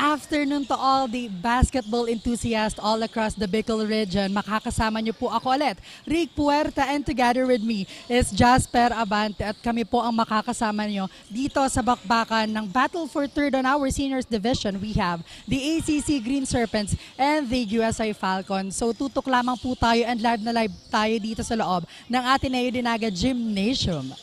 afternoon to all the basketball enthusiasts all across the Bucal region. Makakasama niyo po ako ulit, Rick Puerta, and together with me is Jasper Abante at kami po ang makakasama niyo dito sa bakbakan ng Battle for Third on our Seniors Division. We have the ACC Green Serpents and the USI Falcons. So tutok lamang po tayo and live na live tayo dito sa loob ng Ateneo de Naga Gymnasium.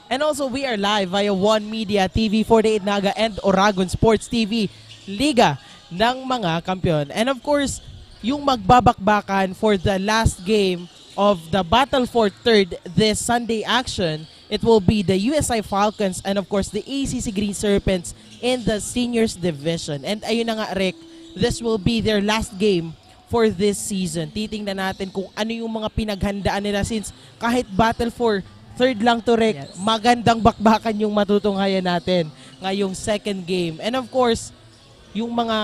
And also, we are live via One Media, TV48 Naga, and Oragon Sports TV, Liga ng mga kampiyon. And of course, yung magbabakbakan for the last game of the Battle for Third this Sunday action, it will be the USI Falcons and of course the ACC Green Serpents in the Seniors Division. And ayun na nga, Rick, this will be their last game for this season. Titingnan natin kung ano yung mga pinaghandaan nila since kahit Battle for Third lang to, Rick. Yes. Magandang bakbakan yung matutunghayan natin ngayong second game. And of course, yung mga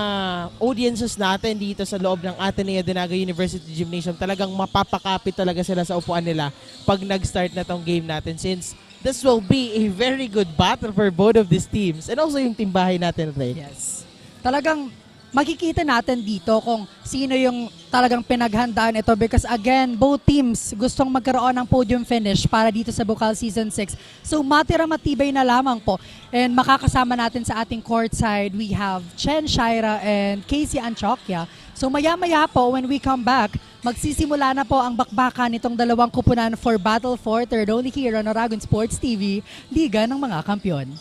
audiences natin dito sa loob ng Ateneo de Naga University Gymnasium, talagang mapapakapit talaga sila sa upuan nila pag nag-start na tong game natin since this will be a very good battle for both of these teams. And also yung timbahay natin, Rick. Yes. Talagang makikita natin dito kung sino yung talagang pinaghandaan ito because again, both teams gustong magkaroon ng podium finish para dito sa Bucal Season 6. So matira-matibay na lamang po. And makakasama natin sa ating courtside, we have Chen Shaira and Casey Anchokya. So maya-maya po, when we come back, magsisimula na po ang bakbakan nitong dalawang kupunan for Battle for Third only here on Oragon Sports TV, Liga ng mga Kampiyon.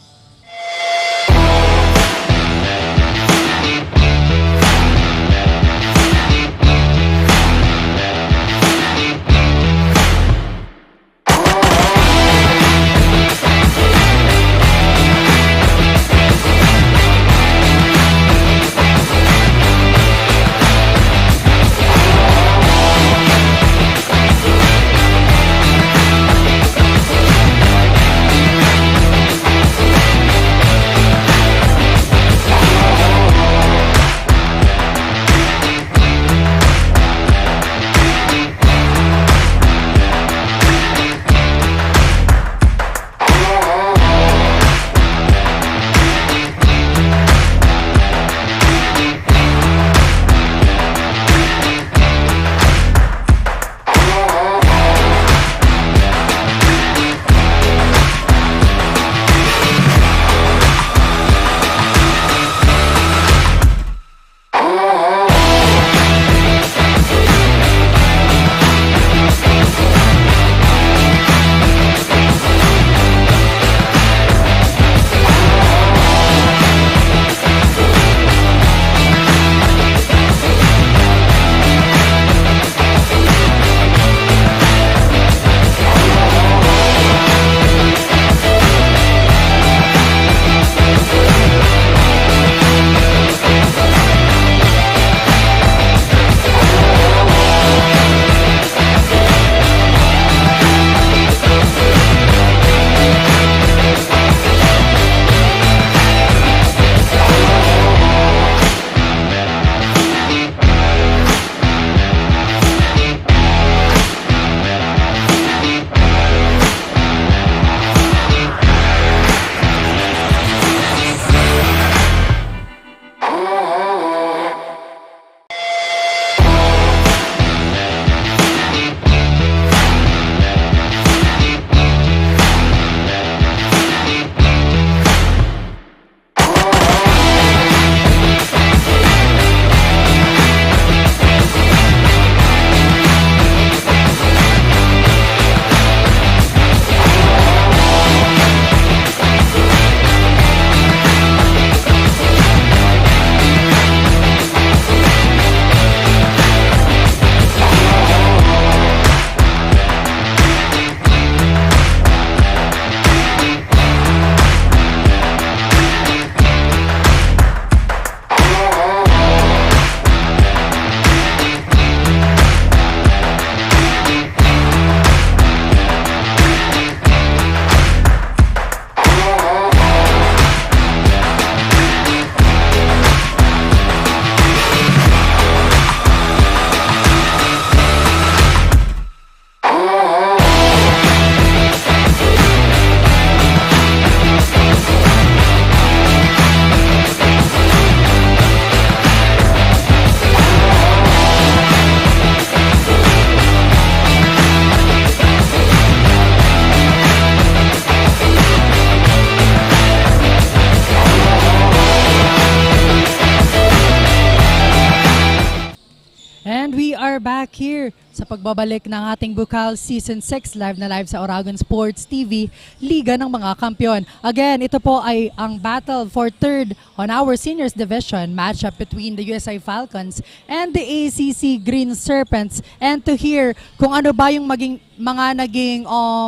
here sa pagbabalik ng ating Bucal Season 6 live na live sa Oragon Sports TV, Liga ng mga Kampiyon. Again, ito po ay ang battle for third on our seniors division matchup between the USI Falcons and the ACC Green Serpents. And to hear kung ano ba yung mga naging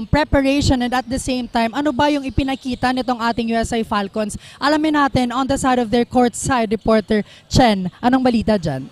preparation and at the same time, ano ba yung ipinakita nitong ating USI Falcons, alamin natin on the side of their courtside reporter, Chen. Anong balita dyan?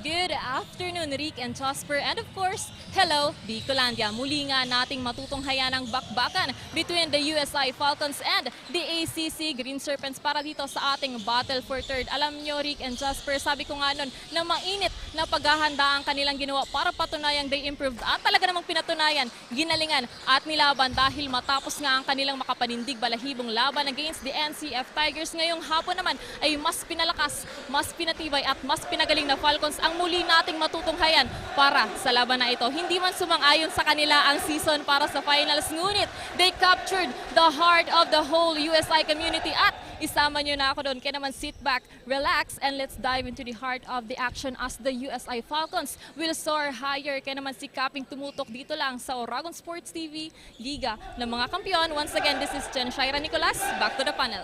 Good afternoon, Rick and Jasper, and of course, hello, Bicolandia. Muli nga nating matutunghayan ang bakbakan between the USI Falcons and the ACC Green Serpents para dito sa ating battle for third. Alam nyo, Rick and Jasper, sabi ko nga nun na mainit na paghahanda ang kanilang ginawa para patunayang they improved at talaga namang pinatunayan, ginalingan at nilaban dahil matapos nga ang kanilang makapanindig balahibong laban against the NCF Tigers. Ngayong hapon naman ay mas pinalakas, mas pinatibay at mas pinagaling na Falcons ang muli nating matutunghayan para sa laban na ito. Hindi man sumang-ayon sa kanila ang season para sa finals, ngunit they captured the heart of the whole USI community at isama nyo na ako doon. Kaya naman sit back, relax, and let's dive into the heart of the action as the USI Falcons will soar higher. Kaya naman sikaping tumutok dito lang sa Oragon Sports TV, Liga ng mga Kampiyon. Once again, this is Chen Shaira Nicolas. Back to the panel.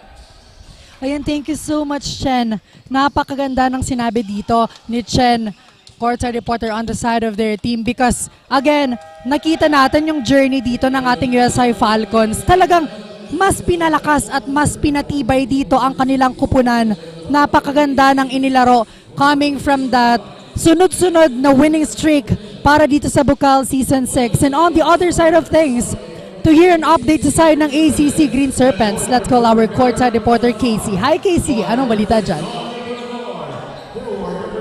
Ayan, thank you so much, Chen. Napakaganda ng sinabi dito ni Chen, courtside reporter on the side of their team, because, again, nakita natin yung journey dito ng ating USI Falcons. Talagang mas pinalakas at mas pinatibay dito ang kanilang kupunan. Napakaganda ng inilaro coming from that sunod-sunod na winning streak para dito sa Bucal Season 6. And on the other side of things, to hear an update sa side ng ACC Green Serpents, let's call our courtside reporter, Casey. Hi, Casey. Anong balita dyan?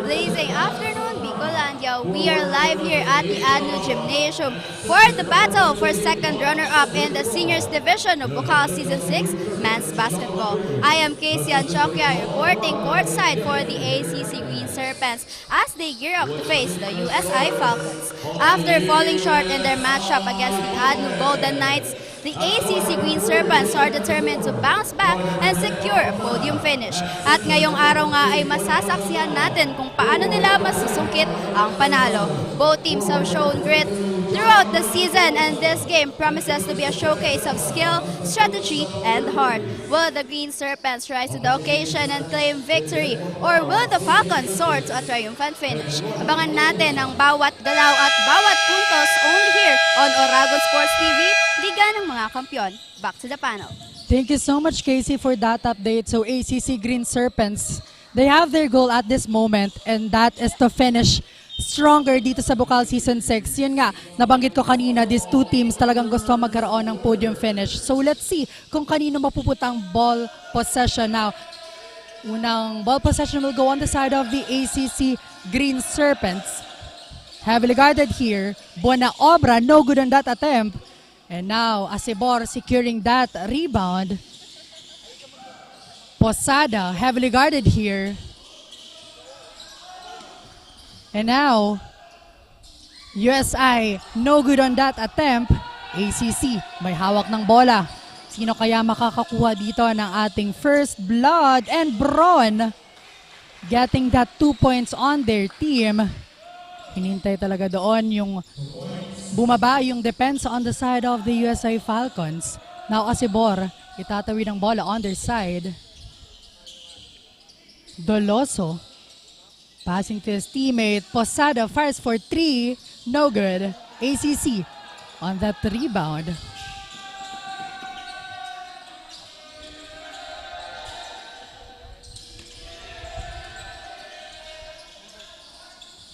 Blazing afternoon, Bicolandia. We are live here at the ADNU Gymnasium for the battle for second runner-up in the seniors division of Bucal Season 6 men's basketball. I am Casey Anchoquia reporting courtside for the ACC Green Serpents as they gear up to face the USI Falcons. After falling short in their matchup against the ADNU Golden Knights, the ACC Green Serpents are determined to bounce back and secure a podium finish. At ngayong araw nga ay masasaksihan natin kung paano nila masusungkit ang panalo. Both teams have shown grit throughout the season, and this game promises to be a showcase of skill, strategy, and heart. Will the Green Serpents rise to the occasion and claim victory, or will the Falcons soar to a triumphant finish? Abangan natin ang bawat galaw at bawat puntos only here on Oragon Sports TV, Liga ng mga Kampiyon. Back to the panel. Thank you so much, Casey, for that update. So ACC Green Serpents, they have their goal at this moment, and that is to finish stronger dito sa Bucal Season 6. Yun nga, nabanggit ko kanina, these two teams talagang gusto magkaroon ng podium finish. So let's see kung kanino mapuputang ball possession now. Unang ball possession will go on the side of the ACC Green Serpents. Heavily guarded here. Buena Obra, no good on that attempt. And now, Asibor securing that rebound. Posada, heavily guarded here. And now, USI, no good on that attempt. ACC, may hawak ng bola. Sino kaya makakakuha dito ng ating first blood? And Bron, getting that 2 points on their team. Hinintay talaga doon yung bumaba yung defense on the side of the USI Falcons. Now Asibor, itatawid ang bola on their side. Doloso, passing to his teammate. Posada fires for 3. No good. ACC on that rebound.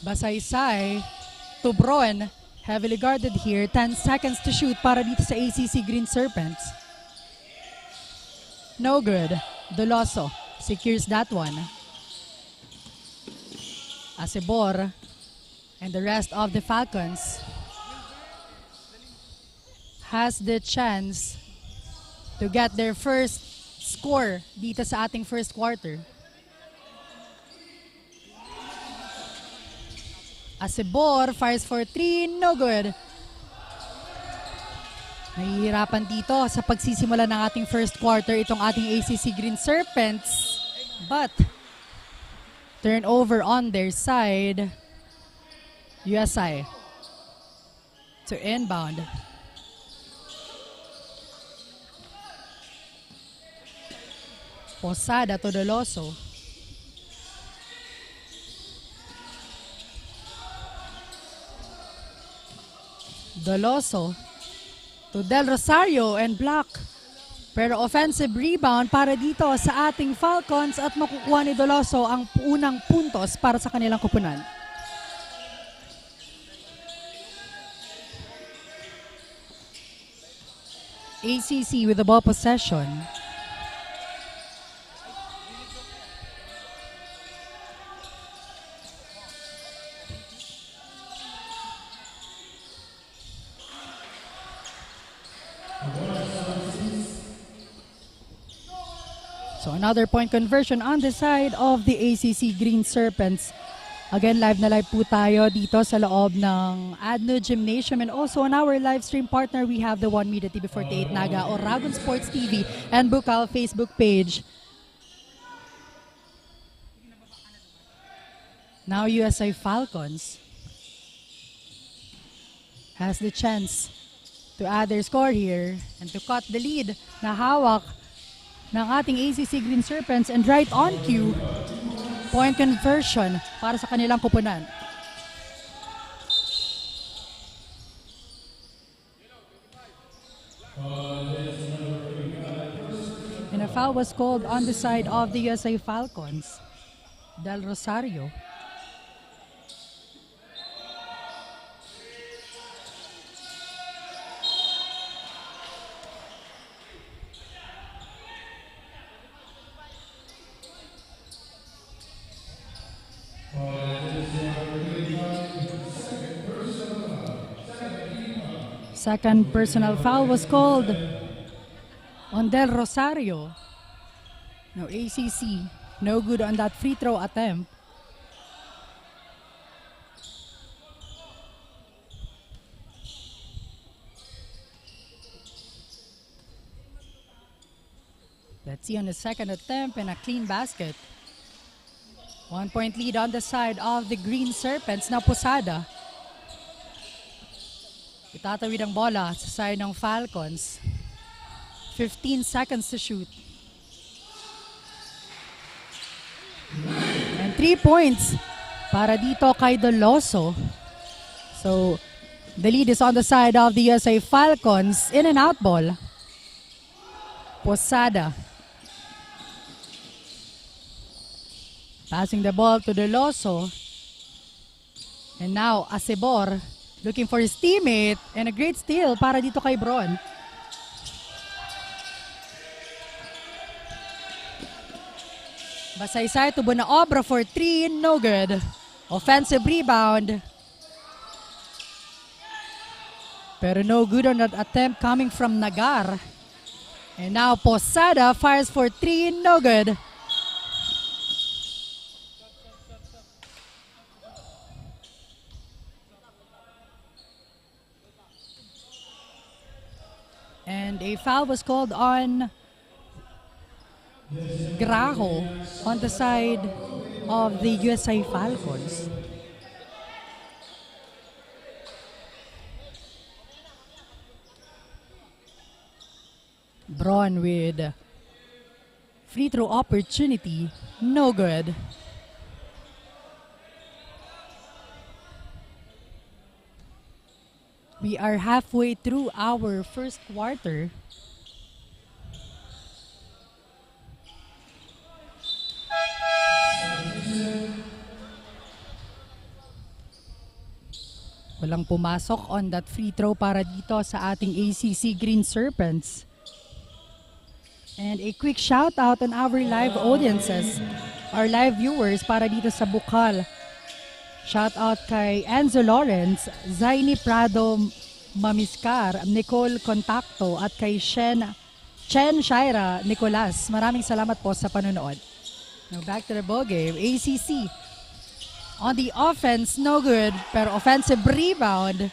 Basaysay to Bron. Heavily guarded here. 10 seconds to shoot para dito sa ACC Green Serpents. No good. Doloso secures that one. Asibor and the rest of the Falcons has the chance to get their first score dito sa ating first quarter. Asibor fires for 3, no good. Nahihirapan dito sa pagsisimula ng ating first quarter itong ating ACC Green Serpents. But turnover on their side. USI to inbound. Posada to Doloso. Doloso to Del Rosario and block. Pero offensive rebound para dito sa ating Falcons at makukuha ni Doloso ang unang puntos para sa kanilang kupunan. ACC with the ball possession. So another point conversion on the side of the ACC Green Serpents. Again, live na live po tayo dito sa loob ng ADNU Gymnasium, and also on our live stream partner, we have the One Media TV48 Naga, Oragon Sports TV, and Bucal Facebook page. Now USA Falcons has the chance to add their score here and to cut the lead na hawak ng ating ACC Green Serpents, and right on cue, point conversion para sa kanilang kupunan. And a foul was called on the side of the USA Falcons. Del Rosario. Second personal foul was called on Del Rosario. No, ACC, no good on that free throw attempt. Let's see on the second attempt, and a clean basket. 1 point lead on the side of the Green Serpents. Now Posada. Itatawid ang bola sa side ng Falcons. 15 seconds to shoot. And 3 points para dito kay Doloso. So, the lead is on the side of the USA Falcons. In and out ball. Posada. Passing the ball to Doloso. And now, Acebor looking for his teammate, and a great steal para dito kay Bron. Basaysay to Bunaobra for 3, no good. Offensive rebound. Pero no good on that attempt coming from Nagar. And now Posada fires for 3, no good. And a foul was called on Graho on the side of the USA Falcons. Bron with free throw opportunity, no good. We are halfway through our first quarter. Walang pumasok on that free throw para dito sa ating ACC Green Serpents. And a quick shout out on our live audiences, our live viewers para dito sa Bucal. Shout out kay Enzo Lawrence, Zaini Prado Mamiscar, Nicole Contacto, at kay Chen Shaira Nicolas. Maraming salamat po sa panonood. Now back to the ball game. ACC on the offense, no good, pero offensive rebound.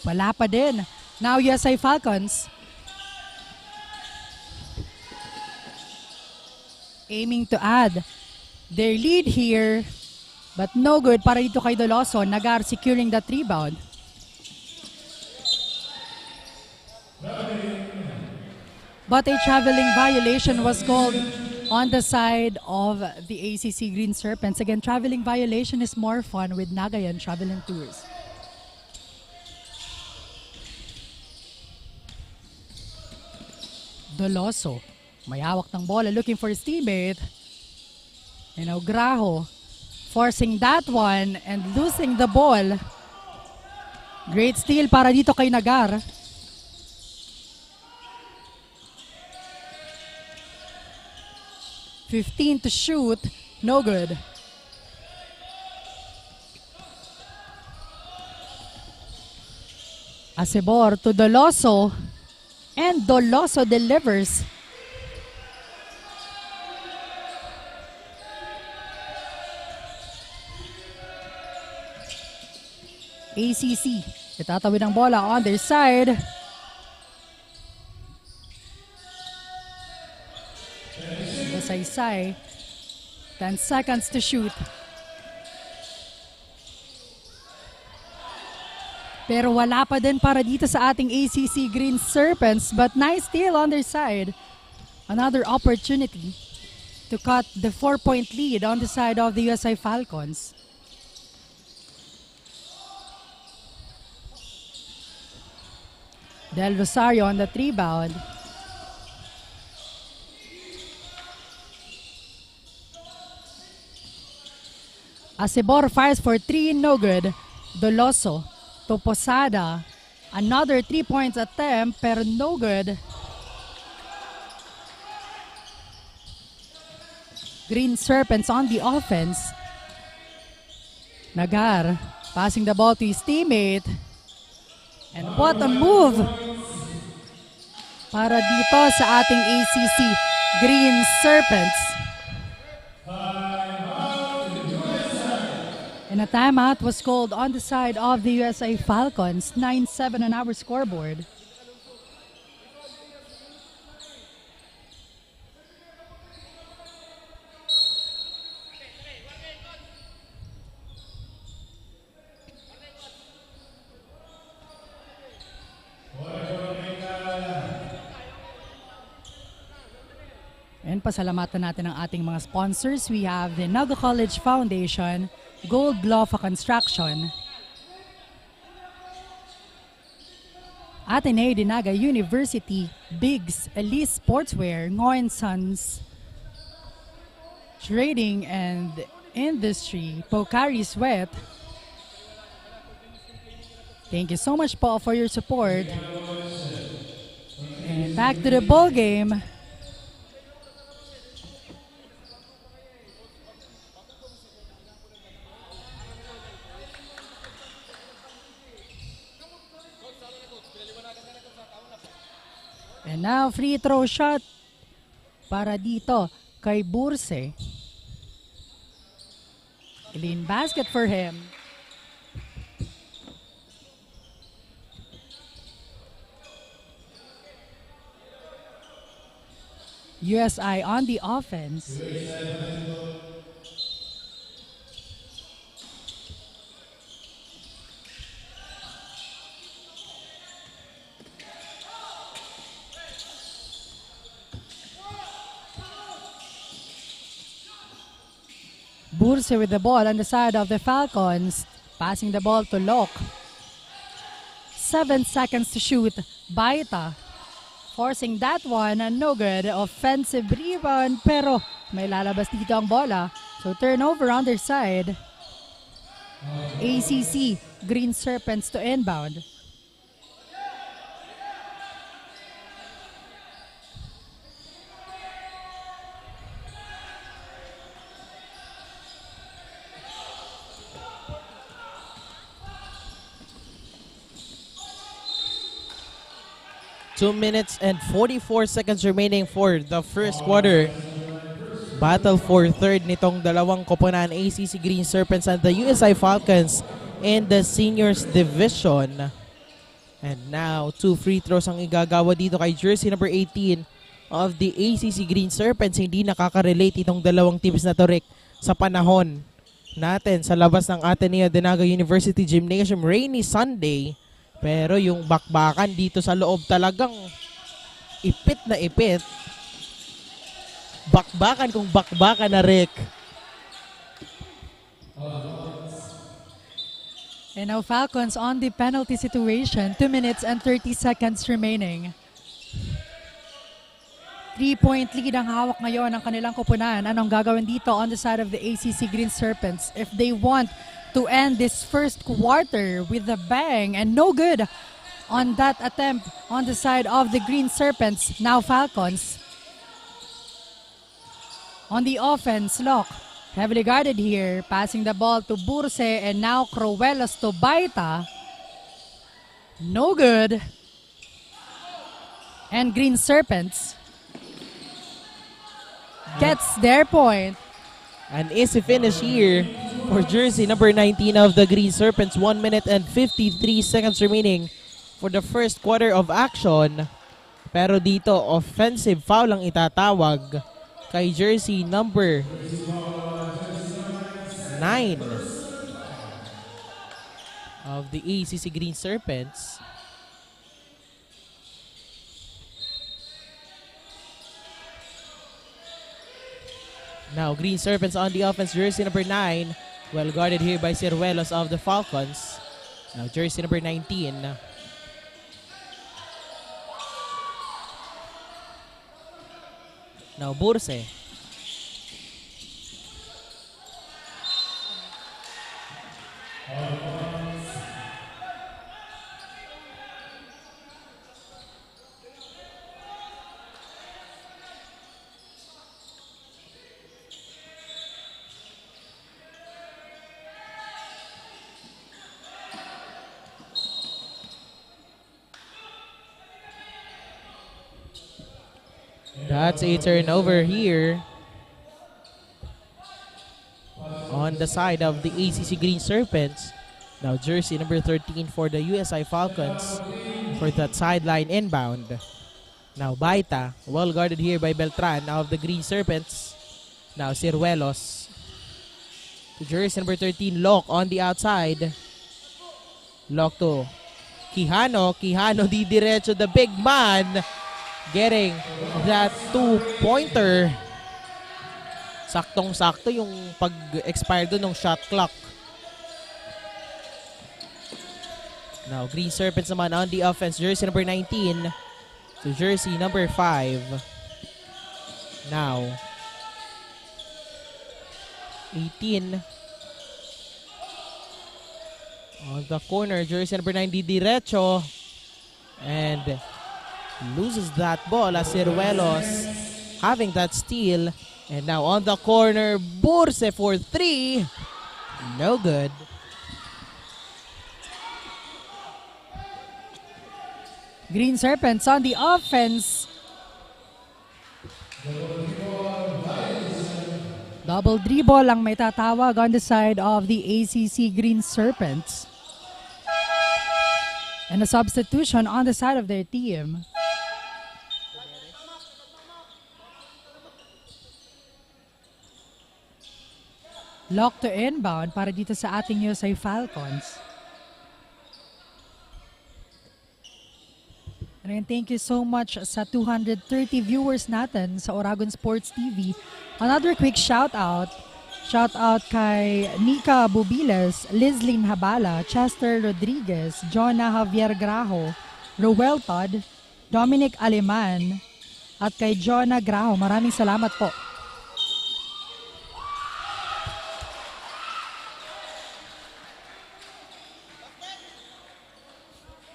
Wala pa din. Now USA Falcons aiming to add their lead here But no good para dito kay Doloso. Nagar securing that rebound. But a traveling violation was called on the side of the ACC Green Serpents. Again, traveling violation is more fun with Nagayan Traveling Tours. Doloso, may hawak ng bola, looking for his teammate. And now Graho, forcing that one and losing the ball. Great steal para dito kay Nagar. .15 to shoot, no good. Acebor to Doloso, and Doloso delivers. ACC, itatawid ang bola on their side. Saysay, 10 seconds to shoot. Pero wala pa din para dito sa ating ACC Green Serpents, but nice steal on their side. Another opportunity to cut the 4-point lead on the side of the USI Falcons. Del Rosario on the rebound. Acebor fires for 3, no good. Doloso to Posada. Another 3 points attempt, pero no good. Green Serpents on the offense. Nagar passing the ball to his teammate. And what a move para dito sa ating ACC Green Serpents. And a timeout was called on the side of the USA Falcons. 9-7 on our scoreboard. And pasalamatan natin ang ating mga sponsors. We have the Naga College Foundation, Gold Gloffa Construction, Ateneo de Naga University, Biggs, Elise Sportswear, Ngoy & Sons, Trading and Industry, Pocari Sweat. Thank you so much po for your support. And back to the ball game. And now, free throw shot para dito kay Burse. Clean basket for him. USI on the offense. Burse with the ball on the side of the Falcons, passing the ball to Lok. 7 seconds to shoot. Baita forcing that one, and no good. Offensive rebound, pero may lalabas dito ang bola. So turnover on their side. ACC Green Serpents to inbound. Two minutes and 44 seconds remaining for the first quarter. Battle for third nitong dalawang koponan, ACC Green Serpents and the USI Falcons in the Seniors Division. And now, 2 free throws ang igagawa dito kay jersey number 18 of the ACC Green Serpents. Hindi nakaka-relate itong dalawang teams na to, Rick, sa panahon natin sa labas ng Ateneo de Naga University Gymnasium. Rainy Sunday, pero yung bakbakan dito sa loob talagang ipit na ipit. Bakbakan kung bakbakan na, Rick. And now Falcons on the penalty situation. 2 minutes and 30 seconds remaining. 3-point lead ang hawak ngayon ng kanilang kupunan. Anong gagawin dito on the side of the ACC Green Serpents if they want to end this first quarter with a bang? And no good on that attempt on the side of the Green Serpents. Now Falcons on the offense. Lock heavily guarded here, passing the ball to Burse, and now Cruelos to Baita. No good. And Green Serpents gets their point. An easy finish here for jersey number 19 of the Green Serpents. 1 minute and 53 seconds remaining for the first quarter of action. Pero dito, offensive foul ang itatawag kay jersey number 9 of the ACC Green Serpents. Now, Green Serpents on the offense, jersey number 9. Well guarded here by Ciruelos of the Falcons. Now, jersey number 19. Now, Burse. That's a turnover here on the side of the ACC Green Serpents. Now jersey number 13 for the USI Falcons for that sideline inbound. Now Baita, well guarded here by Beltran of the Green Serpents. Now Ciruelos to jersey number 13, Lock on the outside. Lock to Quijano. Quijano didiretso, the big man, getting that 2-pointer. Saktong-sakto yung pag-expire doon ng shot clock. Now, Green Serpents naman on the offense. Jersey number 19 to jersey number 5. Now, 18. On the corner, jersey number 9, didiretso. And loses that ball as Ciruelos having that steal. And now on the corner, Burse for 3. No good. Green Serpents on the offense. Double dribble ang may tatawag on the side of the ACC Green Serpents. And a substitution on the side of their team. Lock to inbound para dito sa ating USI Falcons. And thank you so much sa 230 viewers natin sa Oragon Sports TV. Another quick shout out. Shout out kay Nika Bubiles, Lizlyn Habala, Chester Rodriguez, Jonah Javier Graho, Roel Todd, Dominic Aleman, at kay Jonah Graho. Maraming salamat po.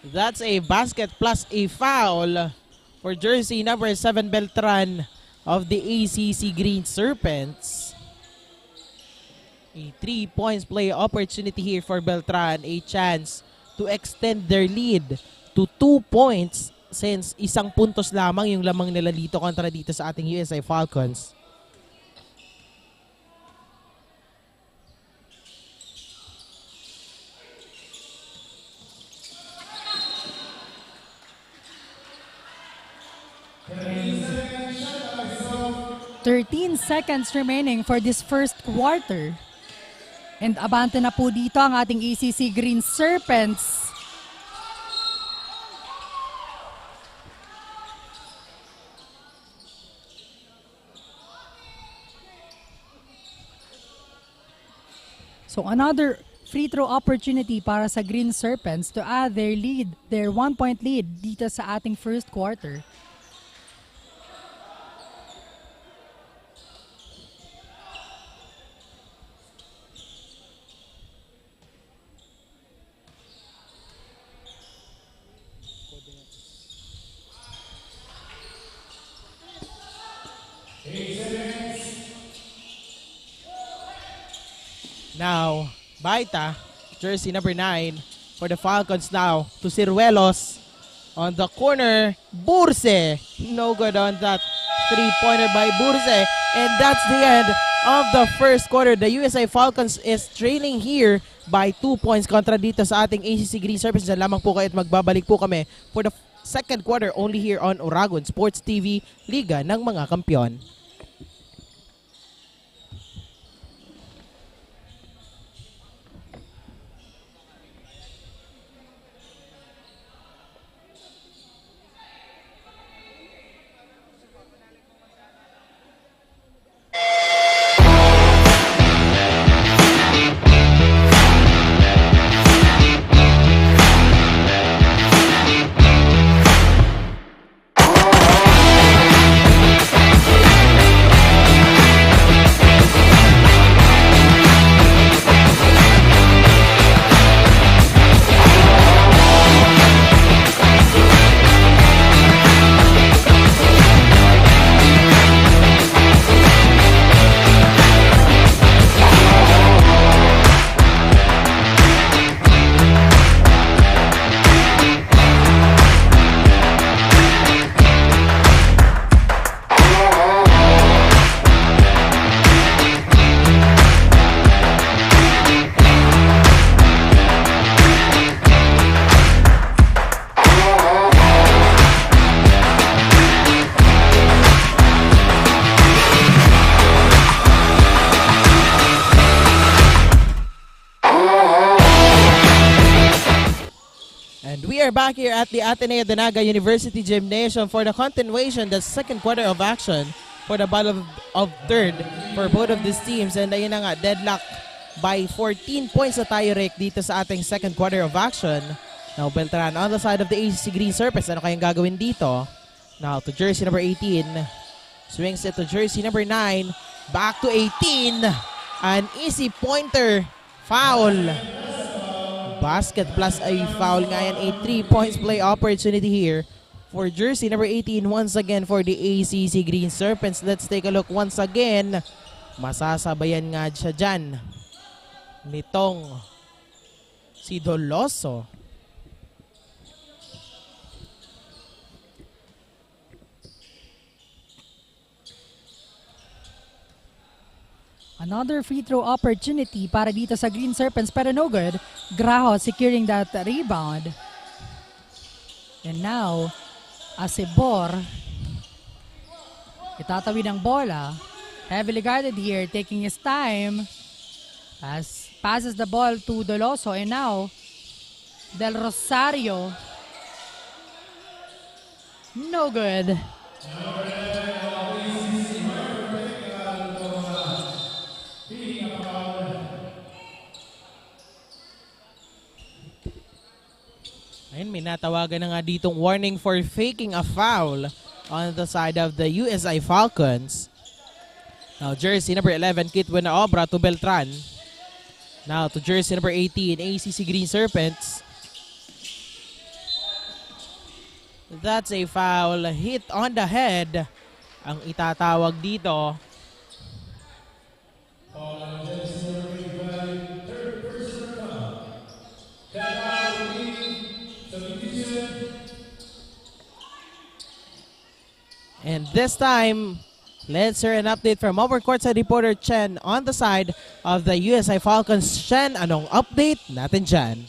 That's a basket plus a foul for jersey number 7 Beltran of the ACC Green Serpents. A 3 points play opportunity here for Beltran. A chance to extend their lead to 2 points since 1 puntos lamang yung lamang nila dito kontra dito sa ating USI Falcons. And 13 seconds remaining for this first quarter. And abante na po dito ang ating ACC Green Serpents. So another free throw opportunity para sa Green Serpents to add their lead, their 1-point lead dito sa ating first quarter. Now, Baita, jersey number 9 for the Falcons now to Ciruelos on the corner. Burse, no good on that three-pointer by Burse. And that's the end of the first quarter. The USA Falcons is trailing here by 2 points kontra dito sa ating ACC Green Serpents. Diyan lamang po kayo at magbabalik po kami for the second quarter only here on Oragon Sports TV, Liga ng mga Kampiyon. We are back here at the Ateneo de Naga University Gymnasium for the continuation, the second quarter of action for the battle of third for both of these teams. And ayun na nga, deadlock by 14 points na tayo, Rick, dito sa ating second quarter of action. Now, Beltran on the side of the ACC Green Serpents. Ano kayang gagawin dito? Now, to jersey number 18. Swings it to jersey number 9. Back to 18. An easy pointer. Foul. Basket plus a foul nga yan. A 3 points play opportunity here for jersey number 18 once again for the ACC Green Serpents. Let's take a look once again. Masasabayan nga siya dyan nitong si Doloso. Another free throw opportunity para dito sa Green Serpents, pero no good. Graho securing that rebound. And now, Asibor, itatawid ang bola. Heavily guarded here, taking his time. Passes the ball to Doloso, and now, Del Rosario. No good. Ayun, may natawagan na nga ditong warning for faking a foul on the side of the USI Falcons. Now, jersey number 11, Kitwin na Obra to Beltran. Now, to jersey number 18, ACC Green Serpents. That's a foul. Hit on the head ang itatawag dito. And this time, let's hear an update from our courtside reporter Chen on the side of the USI Falcons. Chen, anong update natin dyan?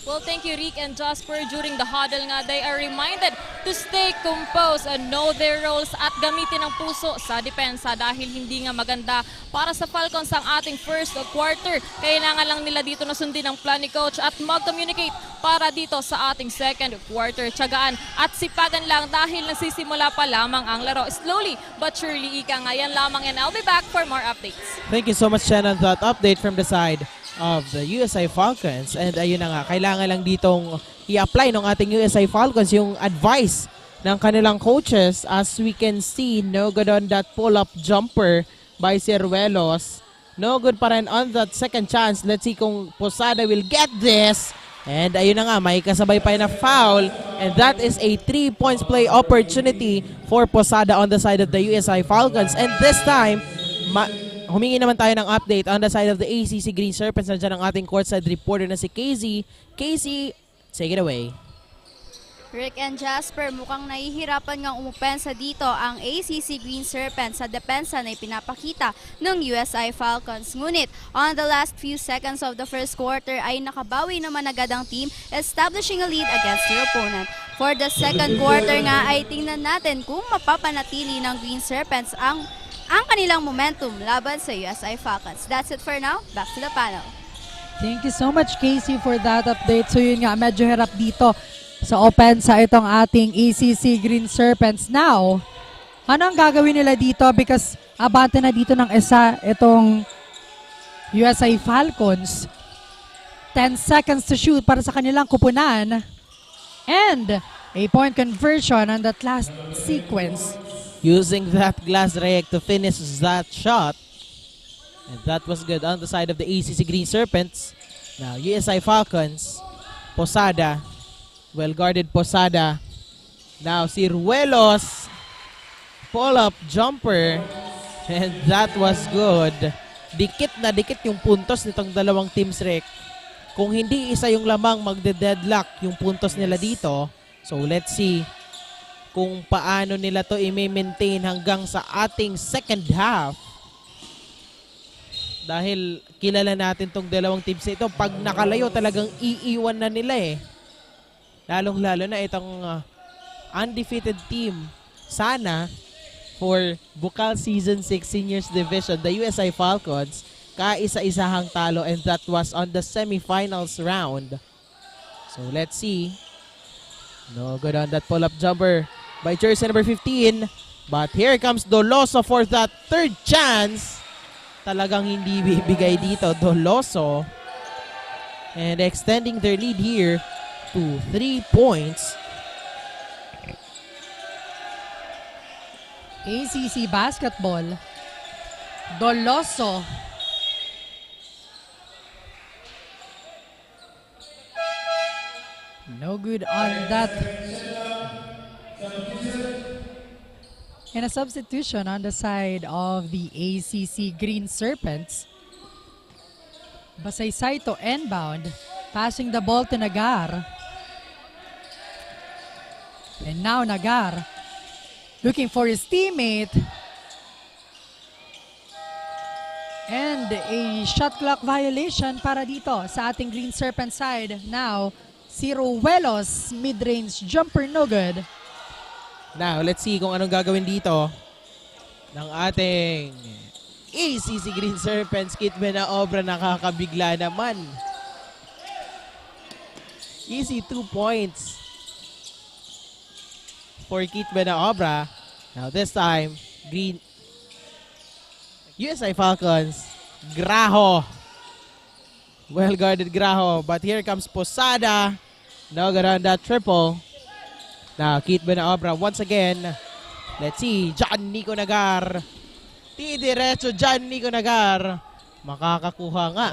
Well, thank you, Rick and Jasper. During the huddle nga, they are reminded to stay composed and know their roles at gamitin ang puso sa depensa dahil hindi nga maganda para sa Falcons ang ating first quarter. Kailangan lang nila dito na sundin ang plan ni Coach at mag-communicate para dito sa ating second quarter. Tiyagaan at sipagan lang dahil nagsisimula pa lamang ang laro. Slowly but surely, ika nga yan lamang, and I'll be back for more updates. Thank you so much, Shannon, that update from the side of the USA Falcons. And ayun na nga, kailangan lang ditong i-apply ng ating USA Falcons yung advice ng kanilang coaches. As we can see, no good on that pull-up jumper by Ciruelos. No good pa rin on that second chance. Let's see kung Posada will get this. And ayun na nga, may kasabay pa na foul. And that is a 3 points play opportunity for Posada on the side of the USA Falcons. And this time, humingi naman tayo ng update on the side of the ACC Green Serpents. Nandiyan ang ating courtside reporter na si Casey. Casey, take it away. Rick and Jasper, mukhang nahihirapan ngang umupensa dito ang ACC Green Serpents sa depensa na ipinapakita ng USI Falcons. Ngunit, on the last few seconds of the first quarter ay nakabawi naman agad ang team, establishing a lead against their opponent. For the second quarter nga ay tingnan natin kung mapapanatili ng Green Serpents ang kanilang momentum laban sa USI Falcons. That's it for now. Back to the panel. Thank you so much, Casey, for that update. So yun nga, medyo hirap dito sa opensa itong ating ACC Green Serpents. Now, ano ang gagawin nila dito? Because abante na dito ng isa itong USI Falcons. 10 seconds to shoot para sa kanilang kupunan. And a point conversion on that last sequence. Using that glass rake to finish that shot. And that was good on the side of the ACC Green Serpents. Now, USI Falcons, Posada, well-guarded Posada. Now, Ciruelos, pull-up jumper. And that was good. Dikit na dikit yung puntos nitong dalawang teams, Rick. Kung hindi isa yung lamang magde-deadlock yung puntos nila dito. So, let's see kung paano nila to i-maintain hanggang sa ating second half. Dahil kilala natin tong dalawang teams ito. Pag nakalayo talagang iiwan na nila eh. Lalong-lalo na itong undefeated team. Sana for Bucal Season 6 Seniors Division, the USI Falcons, kaisa-isahang talo, and that was on the semifinals round. So let's see. No good on that pull-up jumper by jersey number 15. But here comes Doloso for that third chance. Talagang hindi bibigay dito, Doloso. And extending their lead here to 3 points. ACC Basketball. Doloso. No good on that. And a substitution on the side of the ACC Green Serpents. Basaysay to inbound. Passing the ball to Nagar. And now Nagar looking for his teammate. And a shot clock violation para dito sa ating Green Serpent side. Now, Ciruelos, mid-range jumper, no good. Now, let's see kung anong gagawin dito ng ating ACC Green Serpents. Kitman na obra, nakakabigla naman. Easy 2 points for Kitman na obra. Now, this time, Green USI Falcons, Graho. Well-guarded Graho. But here comes Posada. No good on that triple. Now, Kitman na obra once again. Let's see. John Nico Nagar. Diretso John Nico Nagar. Makakakuha nga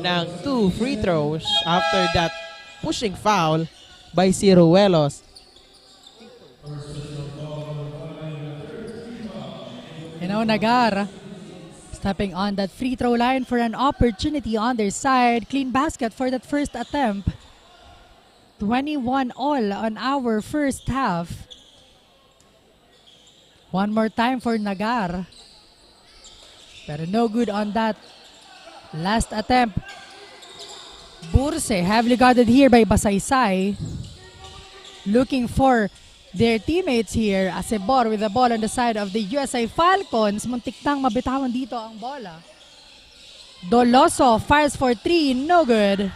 ng 2 free throws after that pushing foul by Ciruelos. You know, Nagar stepping on that free throw line for an opportunity on their side. Clean basket for that first attempt. 21 all on our first half. One more time for Nagar. Pero no good on that last attempt. Burse, heavily guarded here by Basaysay. Looking for their teammates here. Acebor with the ball on the side of the USA Falcons. Muntik nang mabitawan dito ang bola. Doloso fires for 3, no good.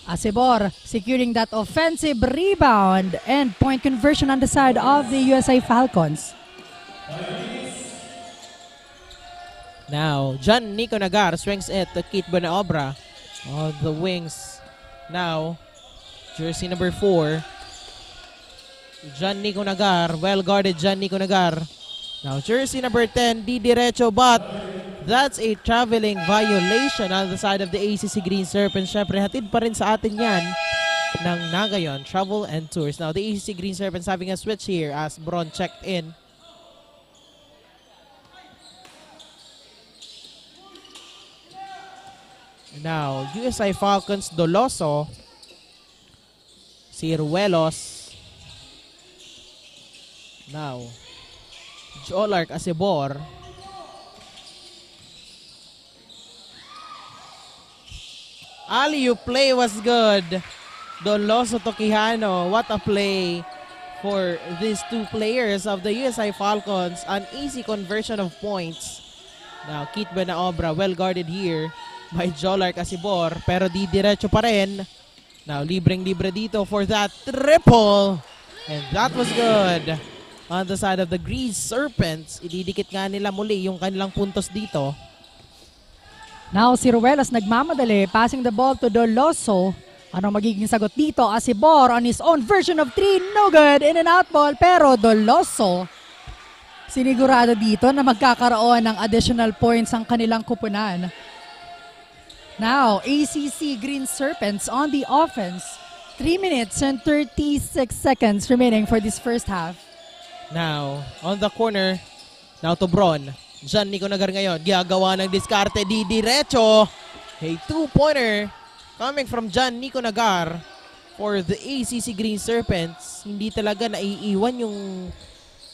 Acebor securing that offensive rebound and point conversion on the side of the USA Falcons. Now, John Nico Nagar swings it to Kit Buenaobra on the wings. Now, jersey number 4. John Nico Nagar, well guarded John Nico Nagar. Now, jersey number 10, Di Diretso, but that's a traveling violation on the side of the ACC Green Serpents. Syempre, hatid pa rin sa atin yan ng Nagayon Travel and Tours. Now, the ACC Green Serpents having a switch here as Bron checked in. Now, USI Falcons, Doloso, Ciruelos. Now, Jolark Acebor. Alley-oop play was good. Doloso to Quijano. What a play for these two players of the USI Falcons. An easy conversion of points. Now, Kit Benaobra, well guarded here by Jolark Acebor. Pero di diretso pa rin. Now, libreng-libre dito for that triple. And that was good. On the side of the Green Serpents, ididikit nga nila muli yung kanilang puntos dito. Now, si Ruelas nagmamadali, passing the ball to Doloso. Anong magiging sagot dito? Acebor on his own version of 3, no good, in and out ball. Pero Doloso, sinigurado dito na magkakaroon ng additional points ang kanilang kupunan. Now, ACC Green Serpents on the offense. 3 minutes and 36 seconds remaining for this first half. Now, on the corner, now to Bron. John Nico Nagar ngayon, gagawa ng diskarte, di diretso. A 2-pointer coming from John Nico Nagar for the ACC Green Serpents. Hindi talaga naiiwan yung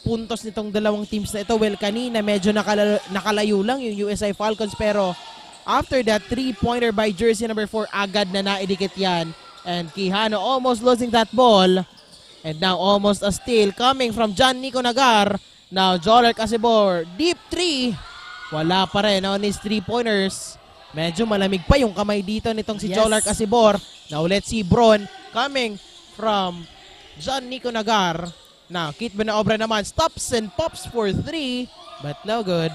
puntos nitong dalawang teams na ito. Well, kanina medyo nakalayo lang yung USI Falcons, pero after that 3-pointer by jersey number 4, agad na naidikit yan. And Quijano almost losing that ball. And now almost a steal coming from John Nico Nagar. Now Jolark Acebor, deep 3. Wala pa rin on his 3-pointers. Medyo malamig pa yung kamay dito nitong si Jolark Acebor. Now let's see Bron coming from John Nico Nagar. Now Kit Benaobra naman stops and pops for 3, but no good.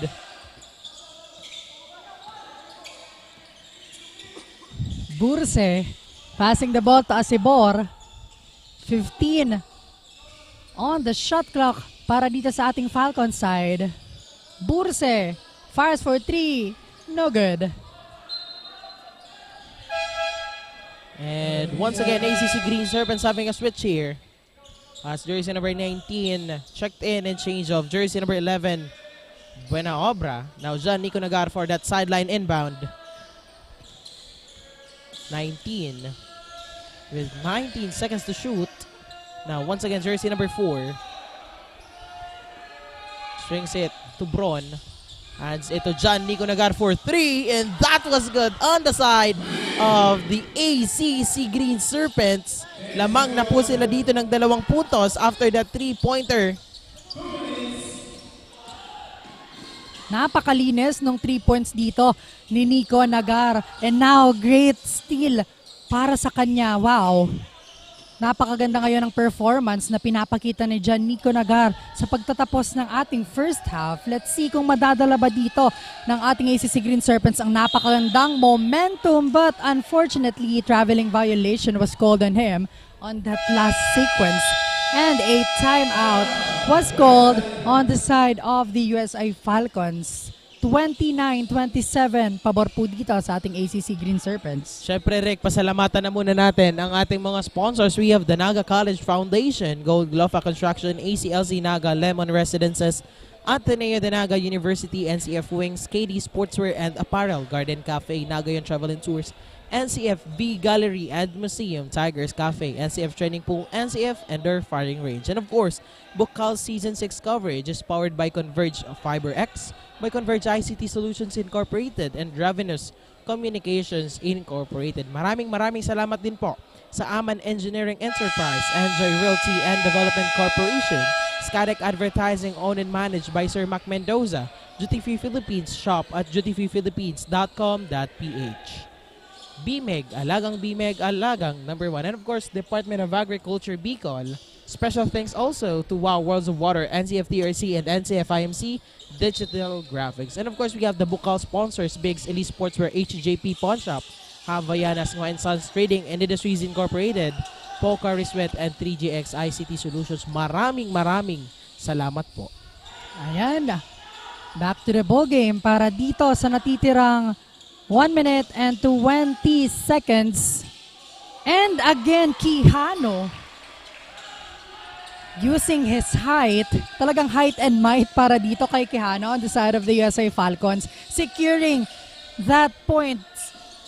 Burse passing the ball to Acebor. 15 on the shot clock para dito sa ating Falcon side. Burse fires for 3, no good. And once again, ACC Green Serpents having a switch here. As jersey number 19 checked in and change of jersey number 11, Buenaobra. Now John Nico Nagar for that sideline inbound. 19 with 19 seconds to shoot. Now once again, jersey number 4 swings it to Bron. Hands it to John Nico Nagar for 3, and that was good on the side of the ACC Green Serpents. Lamang na po sila dito ng 2 puntos after that 3-pointer. Napakalinis ng 3 points dito ni Nico Nagar. And now, great steal para sa kanya. Wow! Napakaganda ngayon ng performance na pinapakita ni John Nico Nagar sa pagtatapos ng ating first half. Let's see kung madadala ba dito ng ating ACC Green Serpents ang napakagandang momentum. But unfortunately, traveling violation was called on him on that last sequence. And a timeout was called on the side of the USA Falcons. 29-27, pabor po dito sa ating ACC Green Serpents. Syempre, Rick, pasalamatan na muna natin ang ating mga sponsors. We have the Naga College Foundation, Gold Gloffa Construction, ACLC Naga, Lemon Residences, Ateneo de Naga University, NCF Wings, KD Sportswear and Apparel, Garden Café, Nagayon Travel and Tours, NCF V Gallery and Museum, Tigers Café, NCF Training Pool, NCF and their firing range. And of course, Bucal Season 6 coverage is powered by Converge FiberX, by Converge ICT Solutions Incorporated, and Ravenous Communications Incorporated. Maraming salamat din po sa Aman Engineering Enterprise, Enjoy Realty and Development Corporation, Skytech Advertising, owned and managed by Sir Mac Mendoza, Duty Free Philippines, shop at dutyfreephilippines.com.ph. BMEG, alagang BMEG, alagang number 1. And of course, Department of Agriculture, Bucal. Special thanks also to Wow Worlds of Water, NCF TRC, and NCF IMC Digital Graphics. And of course, we have the Bucal sponsors, Biggs, Elite Sportswear, HJP Pawn Shop, Havaianas Ngo and Sons Trading and Industries Incorporated, Poca Sweat, and 3GX ICT Solutions. Maraming salamat po. Ayan. Back to the ball game para dito sa natitirang 1 minute and 20 seconds. And again, Quijano using his height, talagang height and might para dito kay Quijano on the side of the USA Falcons, securing that point.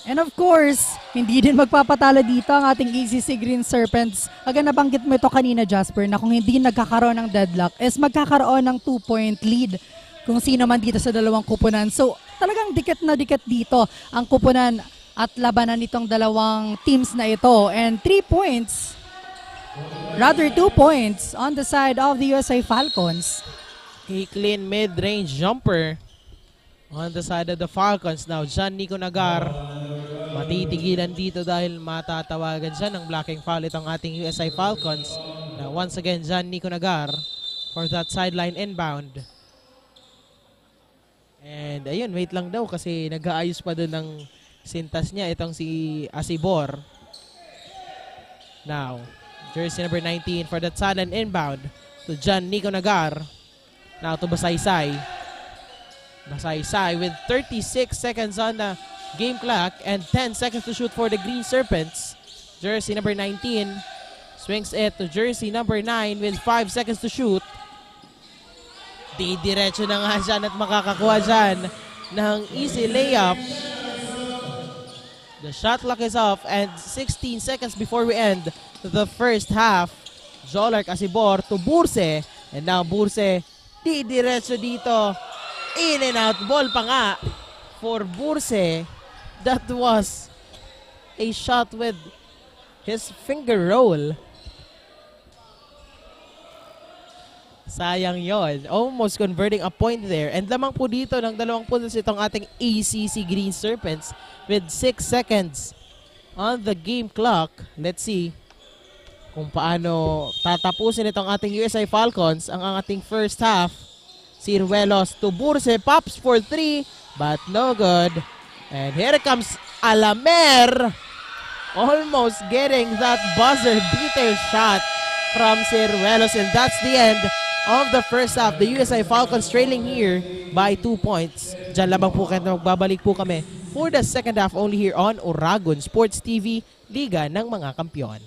And of course, hindi din magpapatalo dito ang ating ACC Green Serpents. Aga nabanggit mo ito kanina, Jasper, na kung hindi nagkakaroon ng deadlock, is magkakaroon ng 2-point lead kung sino man dito sa dalawang kupunan. So, talagang dikit na dikit dito ang kupunan at labanan nitong dalawang teams na ito. And 2 points on the side of the USA Falcons. A clean mid-range jumper on the side of the Falcons. Now, John Nico Nagar matitigilan dito dahil matatawagan siya ng blocking foul itong ating USA Falcons. Now, once again, John Nico Nagar for that sideline inbound. And ayun, wait lang daw kasi nag-aayos pa doon ng sintas niya itong si Asibor. Now, jersey number 19 for that sideline inbound to John Nico Nagar. Now to Basaysay. Basaysay with 36 seconds on the game clock and 10 seconds to shoot for the Green Serpents. Jersey number 19 swings it to jersey number 9 with 5 seconds to shoot. Didiretso na nga siya at makakakuha dyan ng easy layup. The shot clock is off and 16 seconds before we end the first half. Jolark Asibor to Burse. And now Burse didiretso dito. In and out ball pa nga for Burse. That was a shot with his finger roll. Sayang yon. Almost converting a point there. And lamang po dito ng 2 puntos itong ating ACC Green Serpents with 6 seconds on the game clock. Let's see kung paano tatapusin itong ating USA Falcons ang ating first half. Ciruelos to Burse, pops for 3, but no good. And here comes Alamer. Almost getting that buzzer beater shot from Ciruelos, and that's the end of the first half. The USA Falcons trailing here by 2 points. Diyan lamang po kayo, magbabalik po kami for the second half only here on Oragon Sports TV, Liga ng mga Kampiyon.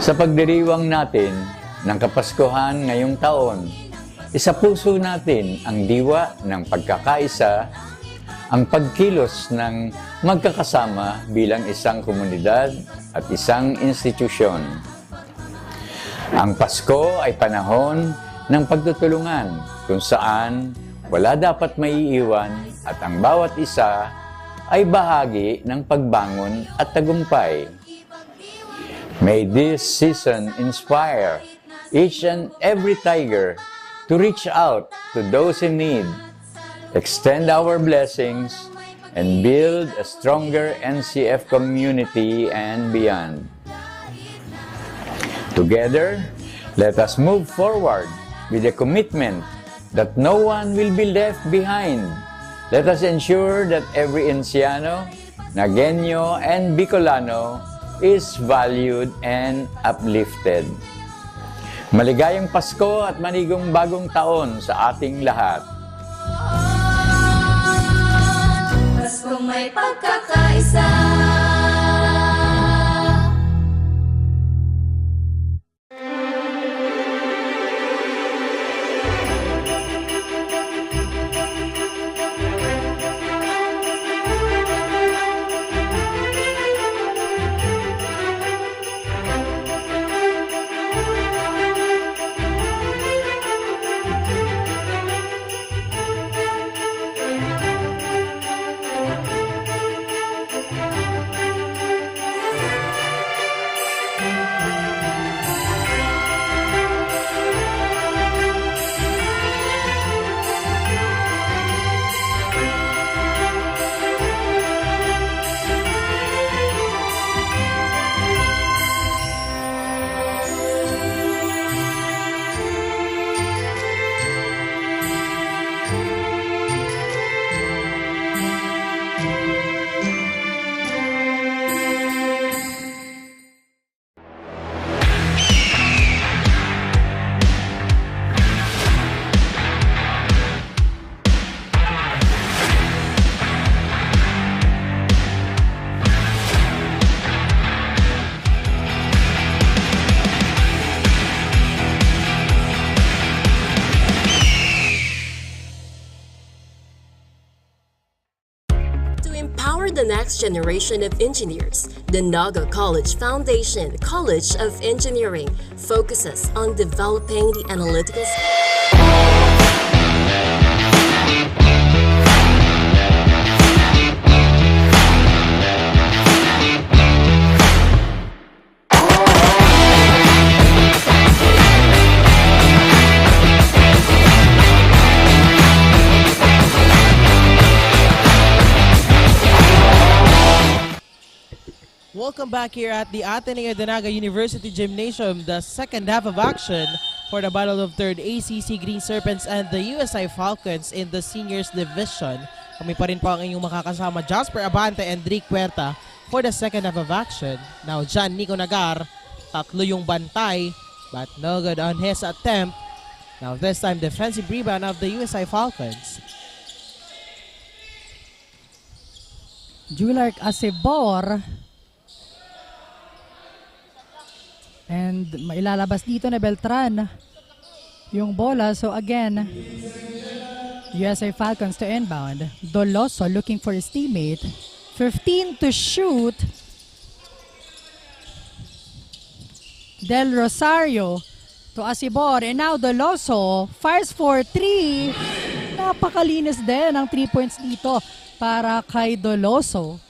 Sa pagdiriwang natin ng Kapaskuhan ngayong taon, isapuso natin ang diwa ng pagkakaisa, ang pagkilos ng magkakasama bilang isang komunidad at isang institusyon. Ang Pasko ay panahon ng pagtutulungan kung saan wala dapat maiiwan at ang bawat isa ay bahagi ng pagbangon at tagumpay. May this season inspire each and every Tiger to reach out to those in need, extend our blessings, and build a stronger NCF community and beyond. Together, let us move forward with a commitment that no one will be left behind. Let us ensure that every Enciano, Nagueño, and Bicolano is valued and uplifted. Maligayang Pasko at manigong bagong taon sa ating lahat. Paskong may pagkakaisa. The next generation of engineers, the Naga College Foundation College of Engineering focuses on developing the analytical Welcome back here at the Ateneo de Naga University Gymnasium, the second half of action for the Battle of Third ACC Green Serpents and the USI Falcons in the Seniors Division. Kami pa rin po ang inyong makakasama, Jasper Abante and Rick Puerta for the second half of action. Now, John Nico Nagar, tatlo yung bantay, but no good on his attempt. Now, this time, defensive rebound of the USI Falcons. Julark Acebor. And mailalabas dito na Beltran yung bola. So again, USA Falcons to inbound. Doloso looking for his teammate. 15 to shoot. Del Rosario to Acebor. And now Doloso fires for 3. Napakalinis din ang 3 points dito para kay Doloso.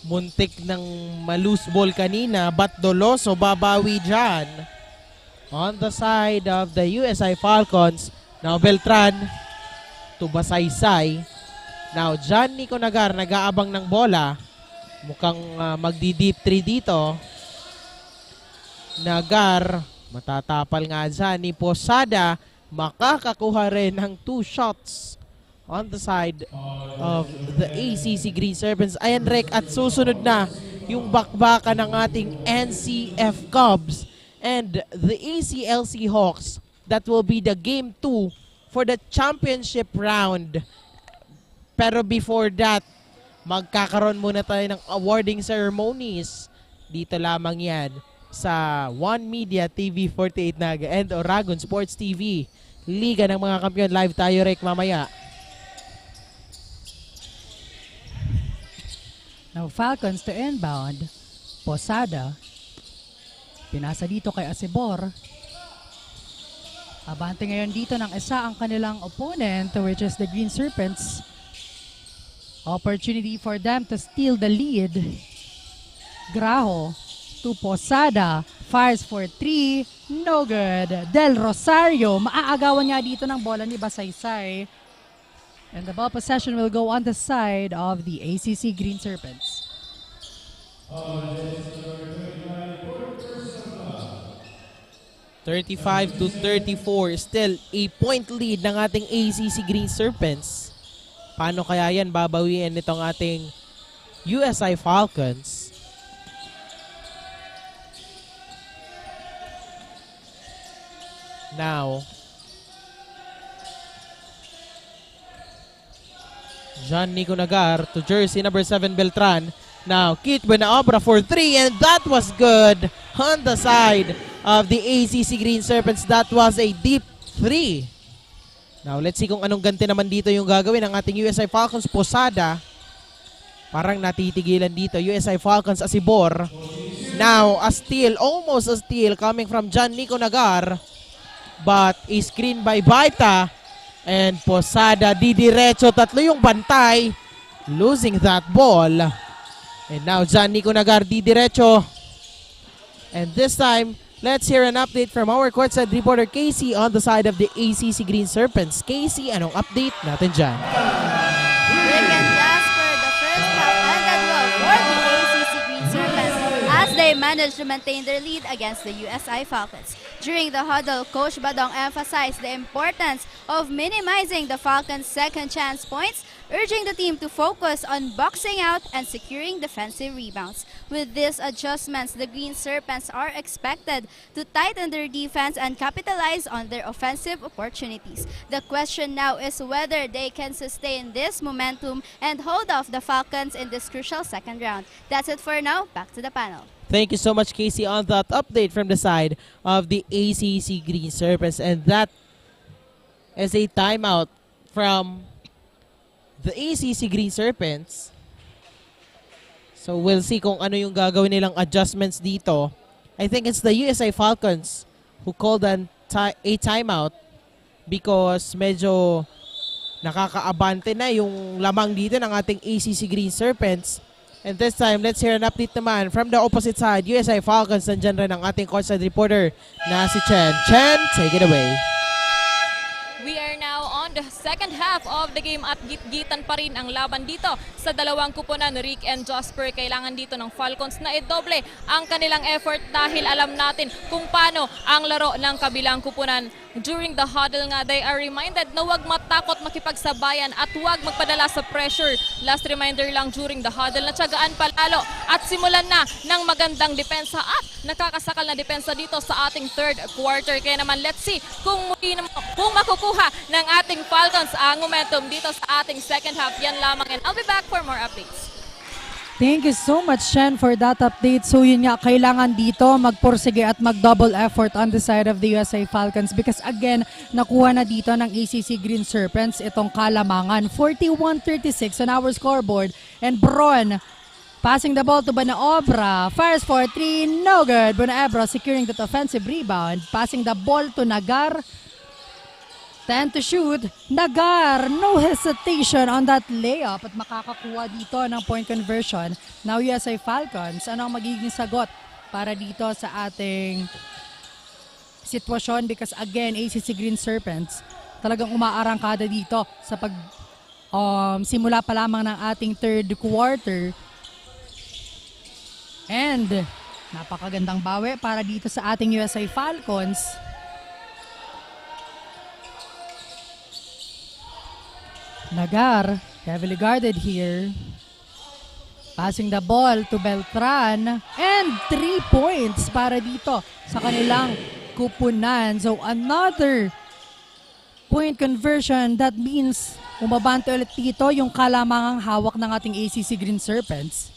Muntik ng malus ball kanina, but Doloso babawi dyan. On the side of the USI Falcons, now Beltran to Basaysay. Now John Nico Nagar nag-aabang ng bola. Mukhang magdi-deep 3 dito. Nagar, matatapal nga dyan ni Posada, makakakuha rin ng 2 shots on the side of the ACC Green Serpents. Ayan, Rek, at susunod na yung bakbaka ng ating NCF Cubs and the ACLC Hawks. That will be the game 2 for the championship round. Pero before that, magkakaroon muna tayo ng awarding ceremonies. Dito lamang yan sa One Media TV 48 Naga and Oragon Sports TV. Liga ng mga kampiyon. Live tayo, Rick, mamaya. Now Falcons to inbound. Posada. Pinasa dito kay Asibor. Abante ngayon dito ng isa ang kanilang opponent, which is the Green Serpents. Opportunity for them to steal the lead. Graho to Posada. Fires for 3. No good. Del Rosario. Maaagawan nga dito ng bola ni Basaysay. And the ball possession will go on the side of the ACC Green Serpents. 35-34. Still a point lead ng ating ACC Green Serpents. Paano kaya yan babawiin nitong ating USI Falcons? Now, John Nico Nagar to jersey number 7 Beltran. Now, Kit Benaobra for 3, and that was good on the side of the ACC Green Serpents. That was a deep 3. Now, let's see kung anong ganti naman dito yung gagawin ng ating USI Falcons. Posada. Parang natitigilan dito. USI Falcons, Asibor. Now, a steal, almost a steal coming from John Nico Nagar. But a screen by Baita. And Posada didiretso. Tatlo yung bantay. Losing that ball. And now John Nico Nagar didiretso. And this time, let's hear an update from our courtside reporter Casey on the side of the ACC Green Serpents. Casey, anong update natin dyan? Rick and Jasper, the first half ended well for the ACC Green Serpents as they managed to maintain their lead against the USI Falcons. During the huddle, Coach Badong emphasized the importance of minimizing the Falcons' second chance points, urging the team to focus on boxing out and securing defensive rebounds. With these adjustments, the Green Serpents are expected to tighten their defense and capitalize on their offensive opportunities. The question now is whether they can sustain this momentum and hold off the Falcons in this crucial second round. That's it for now. Back to the panel. Thank you so much, Casey, on that update from the side of the ACC Green Serpents. And that is a timeout from the ACC Green Serpents. So we'll see kung ano yung gagawin nilang adjustments dito. I think it's the USI Falcons who called a timeout because medyo nakakaabante na yung lamang dito ng ating ACC Green Serpents. And this time, let's hear an update naman from the opposite side. USI Falcons, nandyan rin ang ating courtside reporter na si Chen. Chen, take it away. We are now on the second half of the game at gitgitan pa rin ang laban dito sa dalawang kupunan. Rick and Jasper, kailangan dito ng Falcons na idoble ang kanilang effort dahil alam natin kung paano ang laro ng kabilang kupunan. During the huddle nga, they are reminded na huwag matakot makipagsabayan at huwag magpadala sa pressure. Last reminder lang during the huddle na tiyagaan palalo at simulan na ng magandang depensa at nakakasakal na depensa dito sa ating third quarter. Kaya naman, let's see kung makukuha ng ating Falcons ang momentum dito sa ating second half. Yan lamang, and I'll be back for more updates. Thank you so much, Shen, for that update. So yun nga, kailangan dito magpursige at mag-double effort on the side of the USA Falcons because again, nakuha na dito ng ACC Green Serpents itong kalamangan. 41-36 on our scoreboard. And Bron, passing the ball to Benaobra. Fires for 3, no good. Benaobra securing that offensive rebound. Passing the ball to Nagar. 10 to shoot. Nagar, no hesitation on that layup at makakakuha dito ng point conversion. Now USA Falcons, ano ang magiging sagot para dito sa ating sitwasyon? Because again, ACC Green Serpents talagang umaarangkada dito sa pag simula pa lamang ng ating third quarter. And napakagandang bawi para dito sa ating USA Falcons. Nagar, heavily guarded here. Passing the ball to Beltran. And 3 points para dito sa kanilang kupunan. So another point conversion. That means umabante ulit dito yung kalamangang hawak ng ating ACC Green Serpents.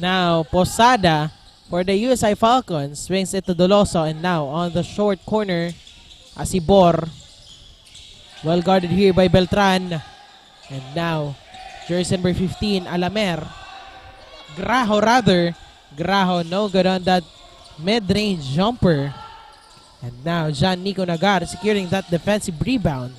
Now, Posada for the USI Falcons. Swings it to Doloso, and now on the short corner, Asibor. Well guarded here by Beltran. And now, jersey number 15, Alamer. Graho, no good on that mid-range jumper. And now, John Nico Nagar securing that defensive rebound.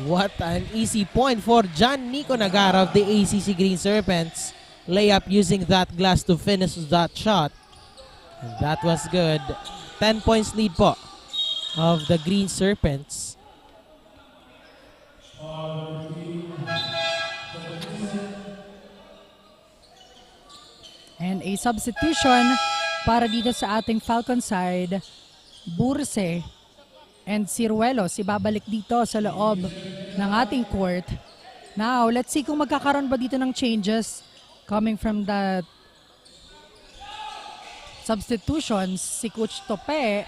What an easy point for John Nico Nagar of the ACC Green Serpents. Layup using that glass to finish that shot. And that was good. 10 points lead po of the Green Serpents. And a substitution para dito sa ating Falcon side. Burse and Ciruelos ibabalik dito sa loob ng ating court. Now, let's see kung magkakaroon ba dito ng changes coming from the substitutions. Si Coach Tope.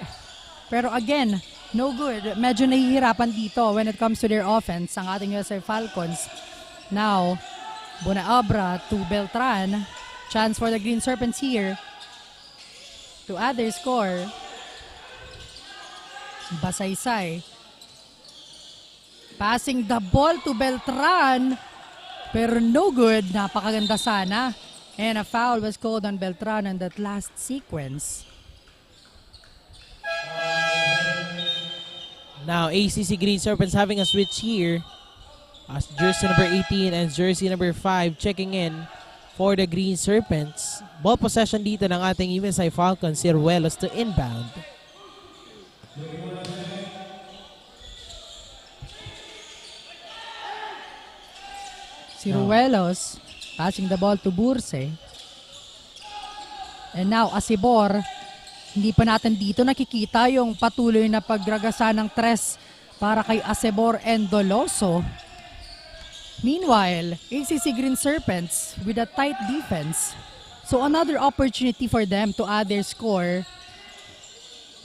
Pero again, no good. Medyo nahihirapan dito when it comes to their offense ang ating USA Falcons. Now, Bunaabra to Beltran. Chance for the Green Serpents here to add their score. Basaysay. Passing the ball to Beltran. Pero no good. Napakaganda sana. And a foul was called on Beltran in that last sequence. Now, ACC Green Serpents having a switch here. As jersey number 18 and jersey number 5 checking in for the Green Serpents. Ball possession dito ng ating USI Falcons. Ciruelos to inbound. Ciruelos passing the ball to Burse. And now Asibor. Hindi pa natin dito nakikita yung patuloy na pagragasa ng tres para kay Asibor and Doloso. Meanwhile, ACC Green Serpents with a tight defense. So another opportunity for them to add their score.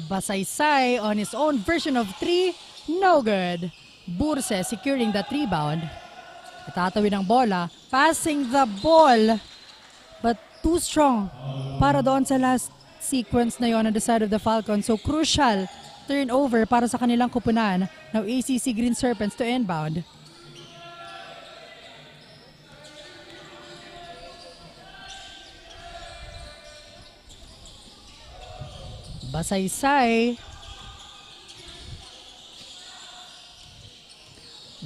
Basaysay on his own version of 3. No good. Burse securing that rebound. Itatawid ang bola. Passing the ball. But too strong para doon sa last sequence na yon on the side of the Falcons. So crucial turnover para sa kanilang kupunan. Now ACC Green Serpents to inbound. Basaysay.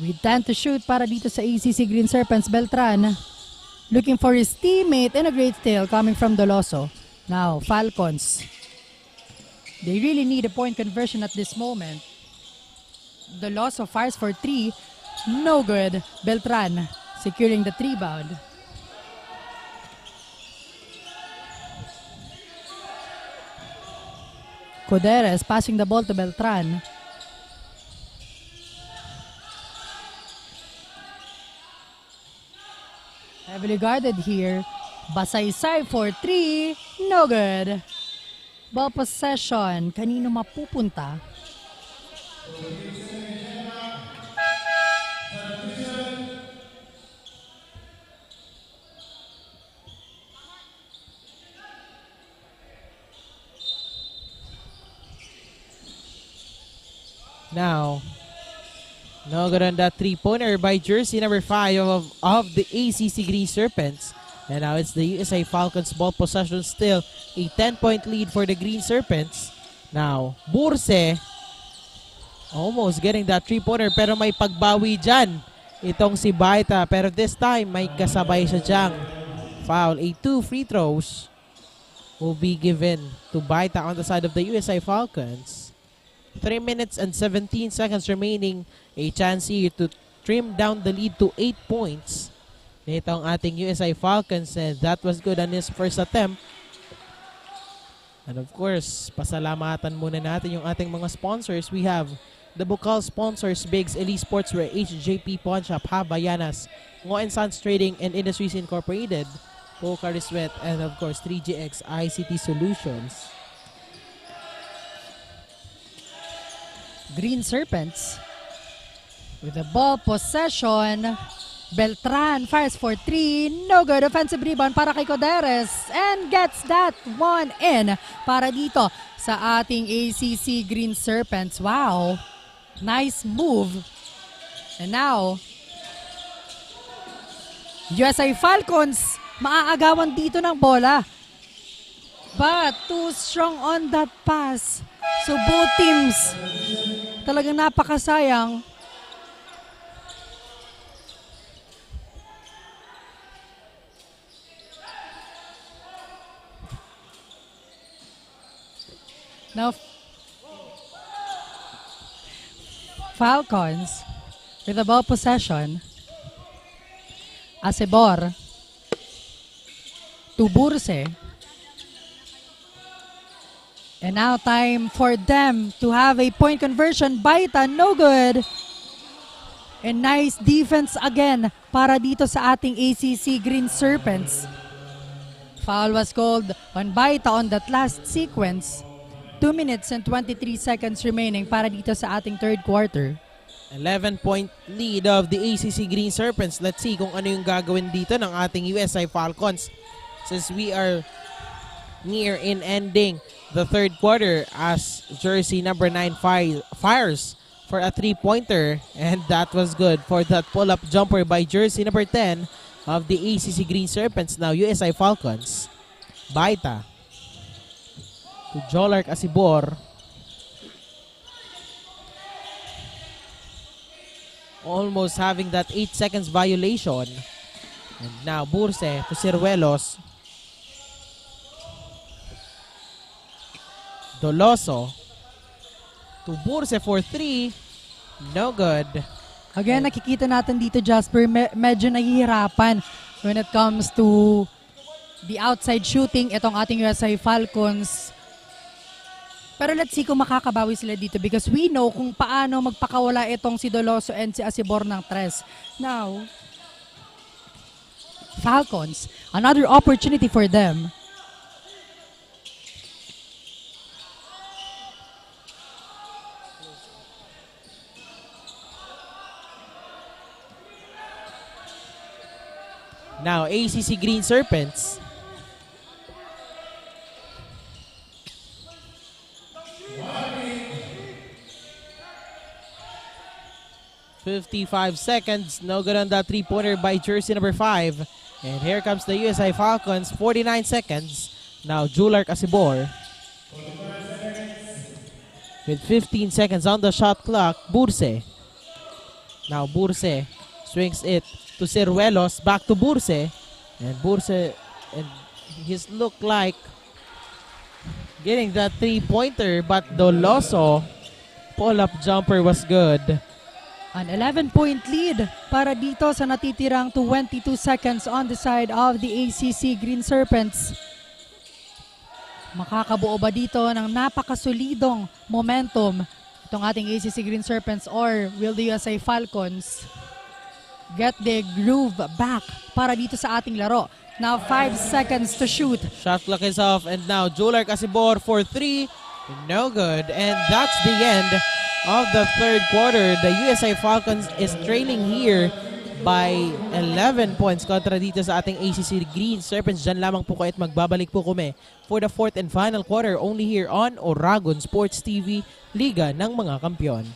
We tend to shoot para dito sa ACC Green Serpents. Beltran looking for his teammate and a great steal coming from Doloso. Now, Falcons. They really need a point conversion at this moment. Doloso fires for 3. No good. Beltran securing the rebound. Coderes passing the ball to Beltran. Heavily guarded here. Basaysay for 3. No good. Ball possession. Kanino mapupunta? Now, no good on that three-pointer by jersey number 5 of the ACC Green Serpents. And now it's the USA Falcons ball possession, still a 10-point lead for the Green Serpents. Now, Burse almost getting that three-pointer pero may pagbawi dyan itong si Baita. Pero this time, may kasabay siya dyang foul. 2 free throws will be given to Baita on the side of the USA Falcons. 3 minutes and 17 seconds remaining. A chance here to trim down the lead to 8 points. Nito ang ating USA Falcons, and that was good on his first attempt. And of course, pasalamatan muna natin yung ating mga sponsors. We have the Bucal sponsors, Biggs, Elite Sportswear, HJP Pawn Shop, Habayanas, Ngo & Sons Trading and Industries Incorporated, Pocari Sweat, and of course 3GX ICT Solutions. Green Serpents with the ball possession. Beltran fires for 3. No good. Offensive rebound para kay Coderes. And gets that one in para dito sa ating ACC Green Serpents. Wow. Nice move. And now, USA Falcons maaagawan dito ng bola. But too strong on that pass. So both teams talagang napakasayang. Now, Falcons with the ball possession. Acebor to Burse. And now time for them to have a point conversion. Baita, no good. And nice defense again para dito sa ating ACC Green Serpents. Foul was called on Baita on that last sequence. 2 minutes and 23 seconds remaining para dito sa ating third quarter. 11-point lead of the ACC Green Serpents. Let's see kung ano yung gagawin dito ng ating USI Falcons. Since we are near in ending the third quarter as jersey number 9 fires for a 3-pointer, and that was good for that pull-up jumper by jersey number 10 of the ACC Green Serpents. Now USI Falcons. Baita to Jolark Acebor. Almost having that 8 seconds violation. And now Burse to Ciruelos. Doloso to Burse for 3. No good. Again, nakikita natin dito, Jasper, medyo nahihirapan when it comes to the outside shooting itong ating USA Falcons. Pero let's see kung makakabawi sila dito because we know kung paano magpakawala itong si Doloso and si Acebor ng tres. Now, Falcons, another opportunity for them. Now, ACC Green Serpents. $55 seconds. No good on that 3-pointer by jersey number 5. And here comes the USI Falcons. 49 seconds. Now, Julark Acebor. With 15 seconds on the shot clock, Burse. Now, Burse swings it to Ciruelos, back to Burse, and Burse, and his look like getting that 3-pointer, but Doloso pull-up jumper was good. An 11-point lead para dito sa natitirang 22 seconds on the side of the ACC Green Serpents. Makakabuo ba dito ng napakasolidong momentum itong ating ACC Green Serpents, or will the USA Falcons get the groove back para dito sa ating laro? Now 5 seconds to shoot. Shot clock is off, and now Julark Acebor for 3. No good, and that's the end of the third quarter. The USA Falcons is trailing here by 11 points kontra dito sa ating ACC Green Serpents. Diyan lamang po kayo at magbabalik po kami for the fourth and final quarter only here on Oragon Sports TV, Liga ng mga Kampiyon.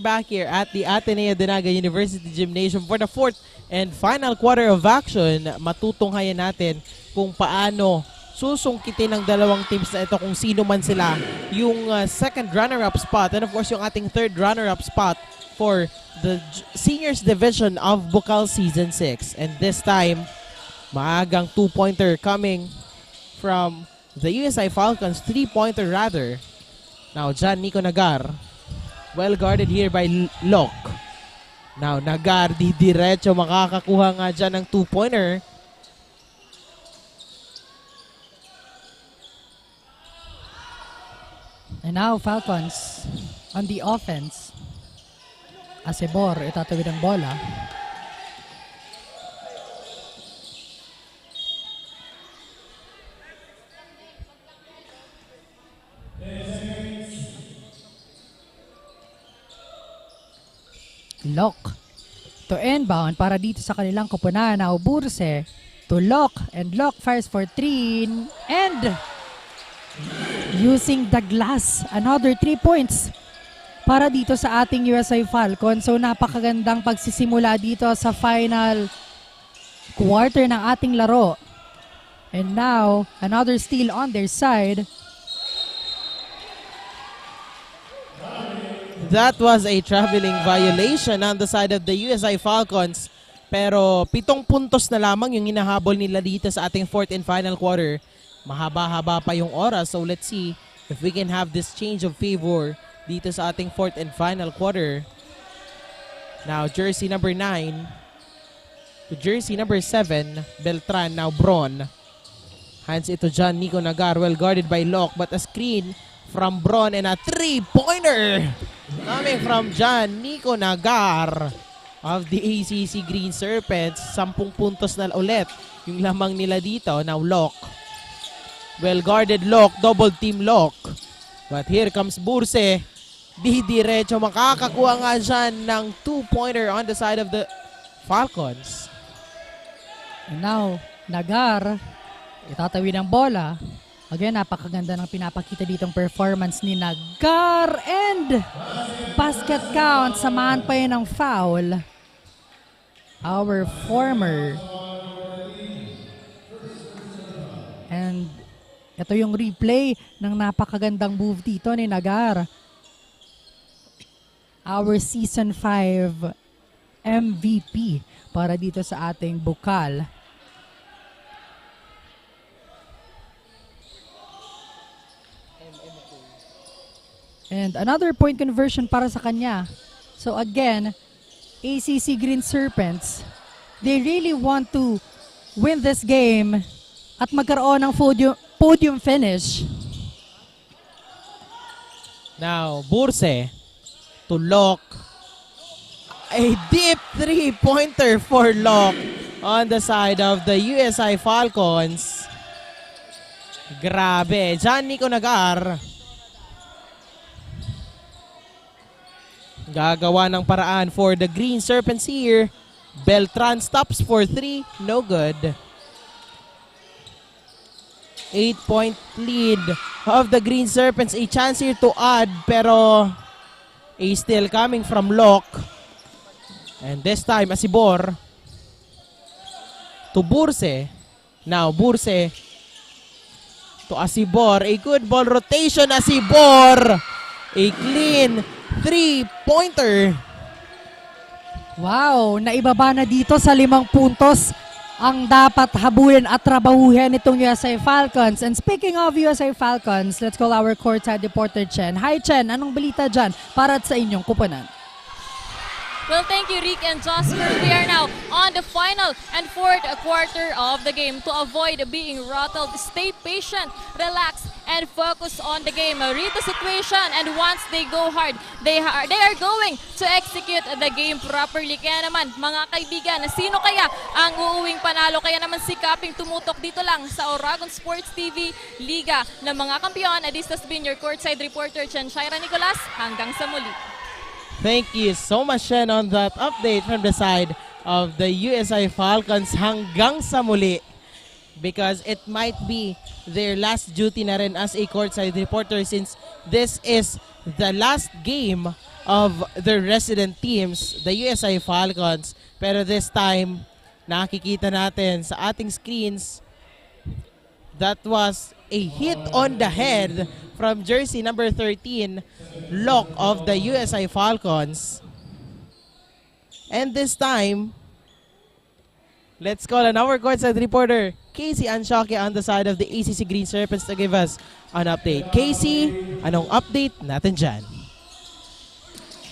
back here at the Ateneo de Naga University Gymnasium for the fourth and final quarter of action. Matutunghayan natin kung paano susungkitin ng dalawang teams na ito, kung sino man sila yung second runner-up spot and of course yung ating third runner-up spot for the Seniors Division of Bucal Season 6. And this time, maagang two-pointer coming from the USI Falcons, three-pointer rather. Now, John Nico Nagar, well guarded here by Locke. Now, Nagar, di diretso makakakuha nga dyan ng two-pointer. And now, Falcons on the offense. Asebor, itatawid ang bola. Lock to inbound para dito sa kanilang koponan. Now, Burse to Lock, and Lock fires for 3 and using the glass, another 3 points para dito sa ating USI Falcons. So napakagandang pagsisimula dito sa final quarter ng ating laro. And now, another steal on their side. That was a traveling violation on the side of the USI Falcons. Pero 7 puntos na lamang yung hinahabol nila dito sa ating fourth and final quarter. Mahaba-haba pa yung oras. So let's see if we can have this change of favor dito sa ating fourth and final quarter. Now jersey number 9 to jersey number 7, Beltran, now Bron. Hands ito John Nico Nagar, well guarded by Locke, but a screen from Bron and a 3-pointer coming from John Nico Nagar of the ACC Green Serpents. 10 puntos na ulit yung lamang nila dito. Now Locke, well guarded Locke, double team Locke, but here comes Burse. Di diretso makakakuha nga dyan ng 2-pointer on the side of the Falcons. And now, Nagar, itatawid ang bola. Again, napakaganda ng pinapakita ditong performance ni Nagar. And basket count, samahan pa yun ng foul. Our former. And ito yung replay ng napakagandang move dito ni Nagar. Our Season 5 MVP para dito sa ating Bucal. And another point conversion para sa kanya. So again, ACC Green Serpents, they really want to win this game at magkaroon ng podium finish. Now, Burse to Locke. A deep 3-pointer for Locke on the side of the USI Falcons. Grabe. John Nico Nagar gagawa ng paraan for the Green Serpents here. Beltran stops for 3. No good. 8-point lead of the Green Serpents. A chance here to add, pero a steal coming from Locke. And this time, Asibor to Burse. Now, Burse to Asibor. A good ball rotation, Asibor. A clean 3-pointer. Wow, naibaba na dito sa 5 puntos ang dapat habulin at trabahuhin itong USI Falcons. And speaking of USI Falcons, let's call our courtside reporter Chen. Hi Chen, anong balita dyan para sa inyong kupunan? Well, thank you, Rick and Jasper. We are now on the final and fourth quarter of the game. To avoid being rattled, stay patient, relax, and focus on the game. Read the situation, and once they go hard, they are going to execute the game properly. Kaya naman, mga kaibigan, sino kaya ang uuwing panalo? Kaya naman sikaping tumutok dito lang sa Oragon Sports TV, Liga ng mga Kampiyon. This has been your courtside reporter, Chen Shaira Nicolas. Hanggang sa muli. Thank you so much, Shen, on that update from the side of the USI Falcons. Hanggang sa muli, because it might be their last duty na rin as a courtside reporter, since this is the last game of their resident teams, the USI Falcons. Pero this time, nakikita natin sa ating screens, that was a hit on the head from jersey number 13, Lock of the USI Falcons. And this time, let's call on our courtside reporter, Casey Anshoke, on the side of the ACC Green Serpents to give us an update. Casey, anong update natin dyan?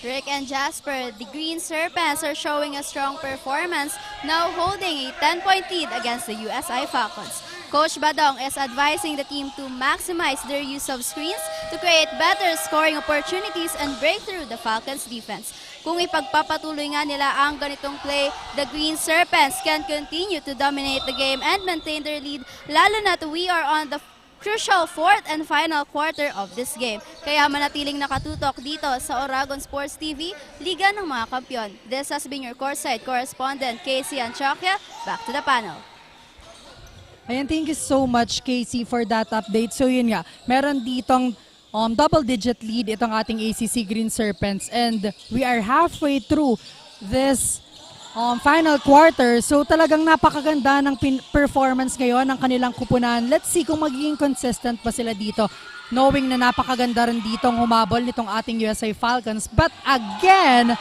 Rick and Jasper, the Green Serpents are showing a strong performance, now holding a 10-point lead against the USI Falcons. Coach Badong is advising the team to maximize their use of screens to create better scoring opportunities and break through the Falcons' defense. Kung ipagpapatuloy nga nila ang ganitong play, the Green Serpents can continue to dominate the game and maintain their lead, lalo na't we are on the crucial fourth and final quarter of this game. Kaya manatiling nakatutok dito sa Oragon Sports TV, Liga ng mga Kampiyon. This has been your courtside correspondent, Casey Anchoquia. Back to the panel. Ayan, thank you so much, Casey, for that update. So yun nga, meron ditong double-digit lead itong ating ACC Green Serpents, and we are halfway through this final quarter. So talagang napakaganda ng performance ngayon ng kanilang kupunan. Let's see kung magiging consistent pa sila dito, knowing na napakaganda rin dito ang humabol nitong ating USA Falcons. But again,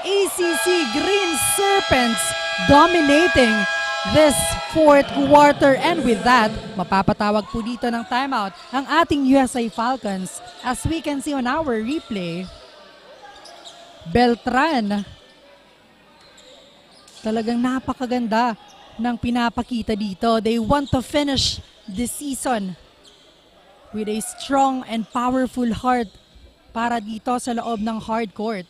ACC Green Serpents dominating this fourth quarter, and with that, mapapatawag po dito ng timeout ang ating USA Falcons. As we can see on our replay, Beltran, talagang napakaganda ng pinapakita dito. They want to finish the season with a strong and powerful heart para dito sa loob ng hard court.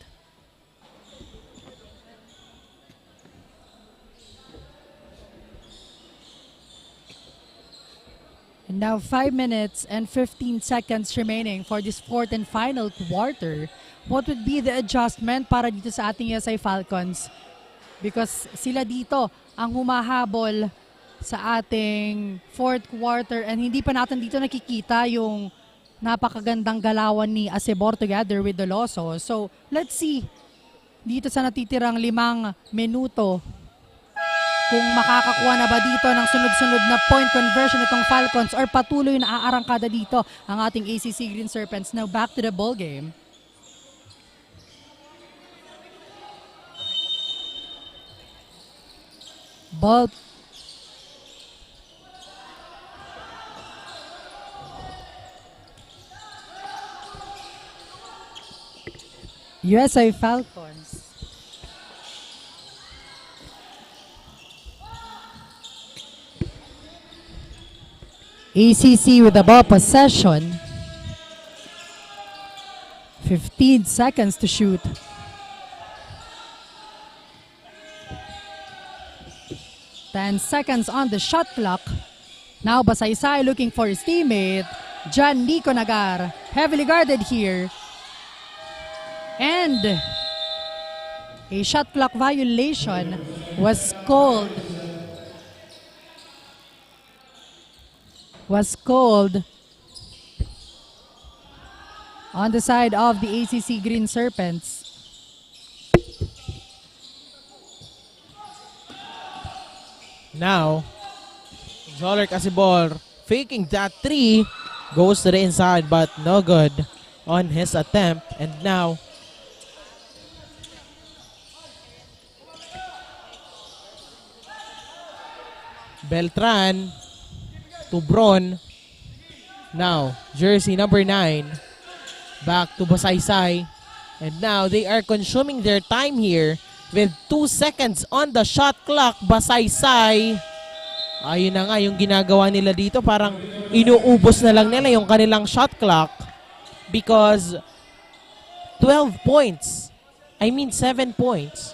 And now 5 minutes and 15 seconds remaining for this fourth and final quarter. What would be the adjustment para dito sa ating USA Falcons? Because sila dito ang humahabol sa ating fourth quarter, and hindi pa natin dito nakikita yung napakagandang galawan ni Acebor together with Doloso. So let's see dito sa natitirang 5 minuto kung makakakuha na ba dito ng sunod-sunod na point conversion itong Falcons, or patuloy na aarangkada dito ang ating ACC Green Serpents. Now back to the ball game. Ball. USA Falcons. ACC with the ball possession. 15 seconds to shoot. Ten seconds on the shot clock. Now Basaysay looking for his teammate, John Nico Nagar. Heavily guarded here. And a shot clock violation was called. On the side of the ACC Green Serpents. Now, Zoler Casibor faking that 3, goes to the inside but no good on his attempt. And now, Beltran to Bron. Now, jersey number 9, back to Basaysay. And now, they are consuming their time here with 2 seconds on the shot clock. Basaysay, ayun na nga yung ginagawa nila dito. Parang inuubos na lang nila yung kanilang shot clock because 12 points. I mean 7 points.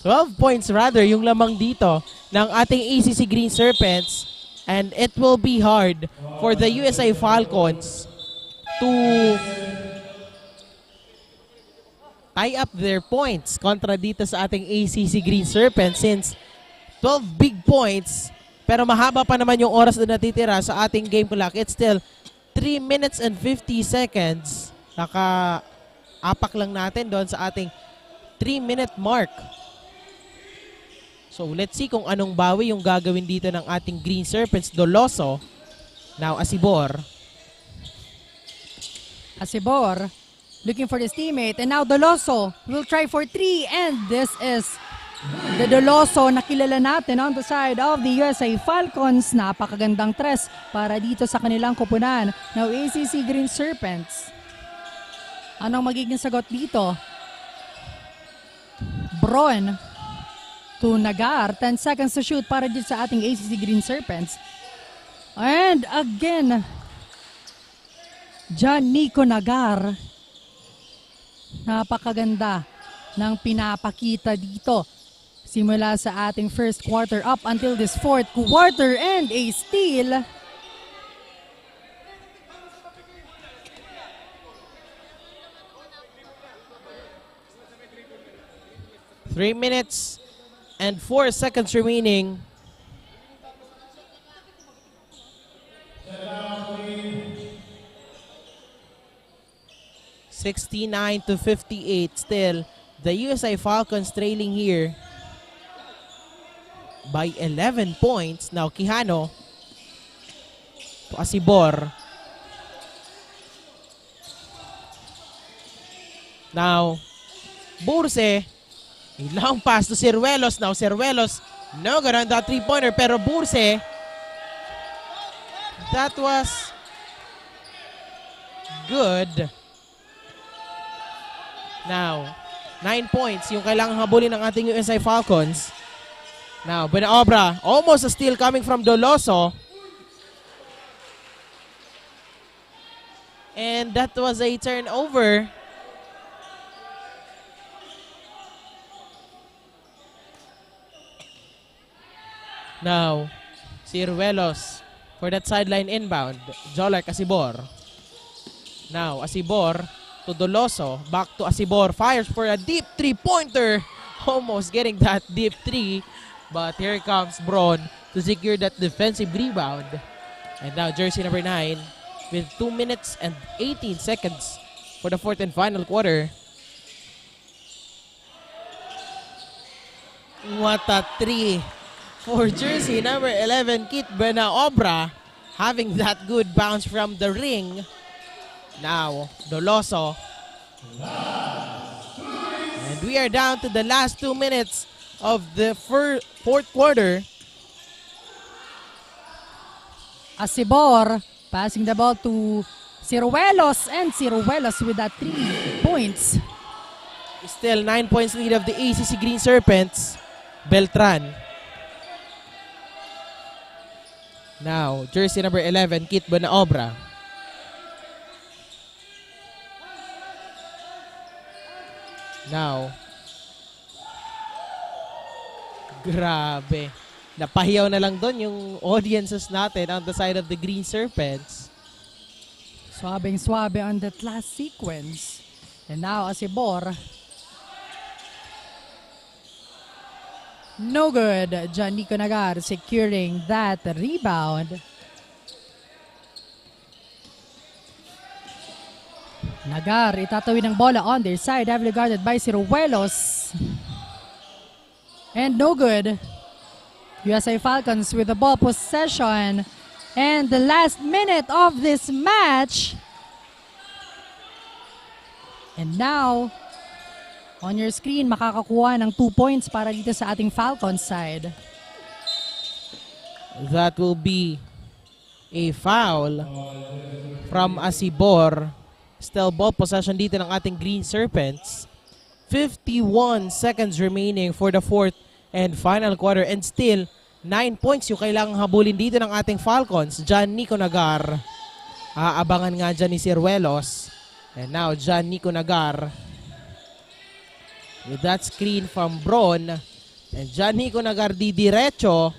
12 points rather yung lamang dito ng ating ACC Green Serpents, and it will be hard for the USA Falcons to tie up their points kontra dito sa ating ACC Green Serpents, since 12 big points pero mahaba pa naman yung oras na natitira sa ating game clock. It's still 3 3 minutes and 50 seconds. Naka-apak lang natin doon sa ating 3-minute mark. So let's see kung anong bawi yung gagawin dito ng ating Green Serpents. Doloso. Now Asibor. Asibor looking for his teammate. And now Doloso will try for 3. And this is the Doloso na kilala natin on the side of the USA Falcons. Napakagandang tres para dito sa kanilang kupunan. Now ACC Green Serpents. Anong magiging sagot dito? Bron to Nagar. 10 seconds to shoot para dito sa ating ACC Green Serpents. And again, John Nico Nagar. Napakaganda ng pinapakita dito. Simula sa ating first quarter up until this fourth quarter and a steal. Three minutes and 4 seconds remaining. (69-58) still the USA Falcons trailing here by 11 points. Now Quijano to Asibor. Now Burse, a long pass to Ciruelos. Now Ciruelos, no good on that 3-pointer, pero Burse, that was good. Now 9 points yung kailangang habulin ng ating USA Falcons. Now Buenaobra, almost a steal coming from Doloso. And that was a turnover. Now Ciruelos for that sideline inbound. Jolar Asibor. Now Asibor to Doloso, back to Asibor, fires for a deep 3-pointer, almost getting that deep 3, but here comes Bron to secure that defensive rebound. And now jersey number 9 with 2 minutes and 18 seconds for the fourth and final quarter. What a 3 for jersey number 11, Kit Buenaobra, having that good bounce from the ring. Now, Doloso. And we are down to the last 2 minutes of the fourth quarter. Asibor passing the ball to Ciruelos, and Ciruelos with that 3 points. Still 9 points lead of the ACC Green Serpents. Beltran. Now, jersey number 11, Kit Buenaobra. Now, grabe. Napahiyaw na lang doon yung audiences natin on the side of the Green Serpents. Swabing-swabe on that last sequence. And now Asibor. No good. John Nico Nagar securing that rebound. Nagar, itatawid ng bola on their side, heavily guarded by Ciruelos. And no good. USA Falcons with the ball possession. And the last minute of this match. And now, on your screen, makakakuha ng 2 points para dito sa ating Falcons side. That will be a foul from Asibor. Still ball possession dito ng ating Green Serpents. 51 seconds remaining for the fourth and final quarter. And still, 9 points yung kailangang habulin dito ng ating Falcons. John Nico Nagar. Aabangan nga dyan ni Ciruelos. And now, John Nico Nagar. With that screen from Bron. And John Nico Nagar di diretso.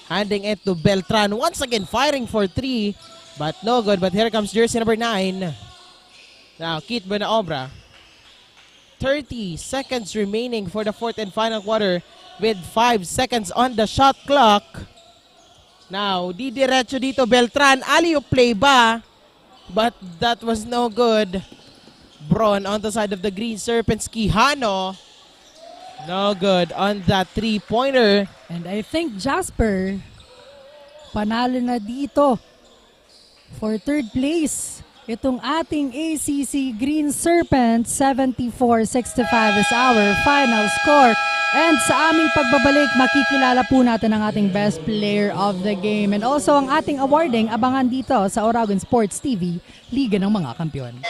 Handing it to Beltran. Once again, firing for 3. But no good. But here comes jersey number 9. Now, Kit Buenaobra. 30 seconds remaining for the fourth and final quarter with 5 seconds on the shot clock. Now, di diretso dito Beltran. Alley-oop play ba? but that was no good. Bron on the side of the Green Serpents. Quijano, no good on that three-pointer. And I think Jasper, panalo na dito for third place. Itong ating ACC Green Serpents, 74-65 is our final score. And sa aming pagbabalik, makikilala po natin ang ating best player of the game. And also ang ating awarding, abangan dito sa Oragon Sports TV, Liga ng mga Kampiyon.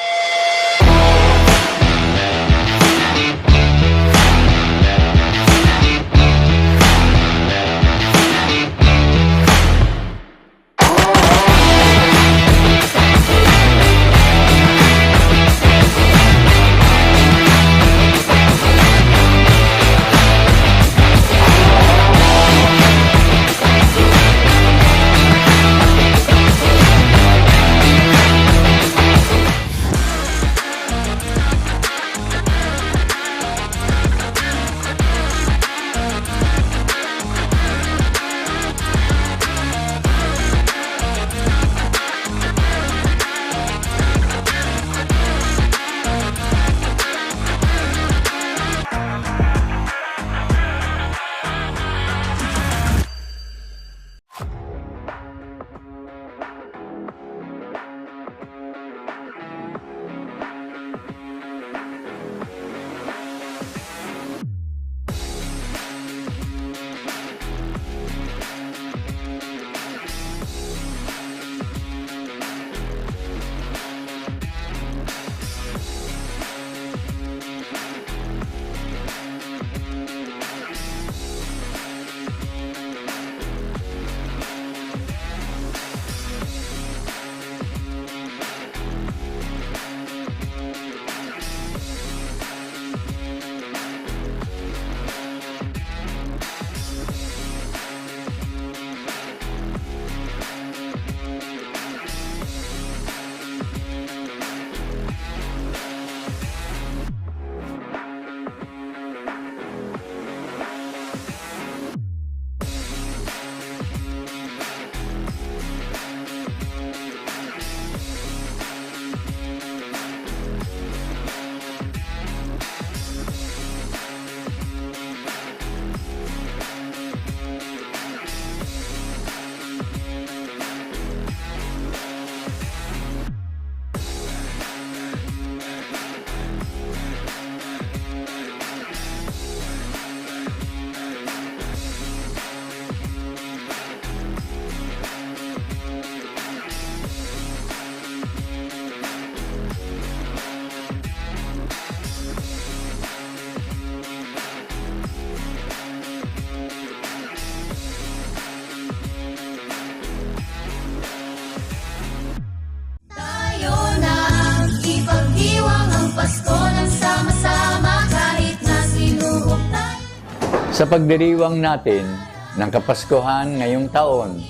Sa pagdiriwang natin ng Kapaskuhan ngayong taon,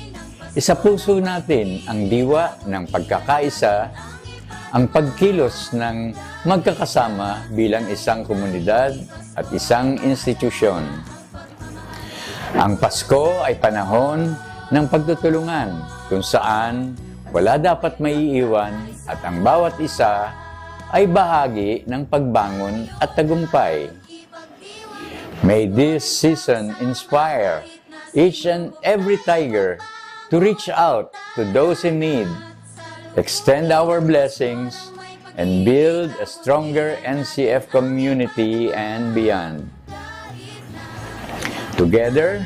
isa puso natin ang diwa ng pagkakaisa, ang pagkilos ng magkakasama bilang isang komunidad at isang institusyon. Ang Pasko ay panahon ng pagtutulungan kung saan wala dapat maiiwan at ang bawat isa ay bahagi ng pagbangon at tagumpay. May this season inspire each and every tiger to reach out to those in need, extend our blessings, and build a stronger NCF community and beyond. Together,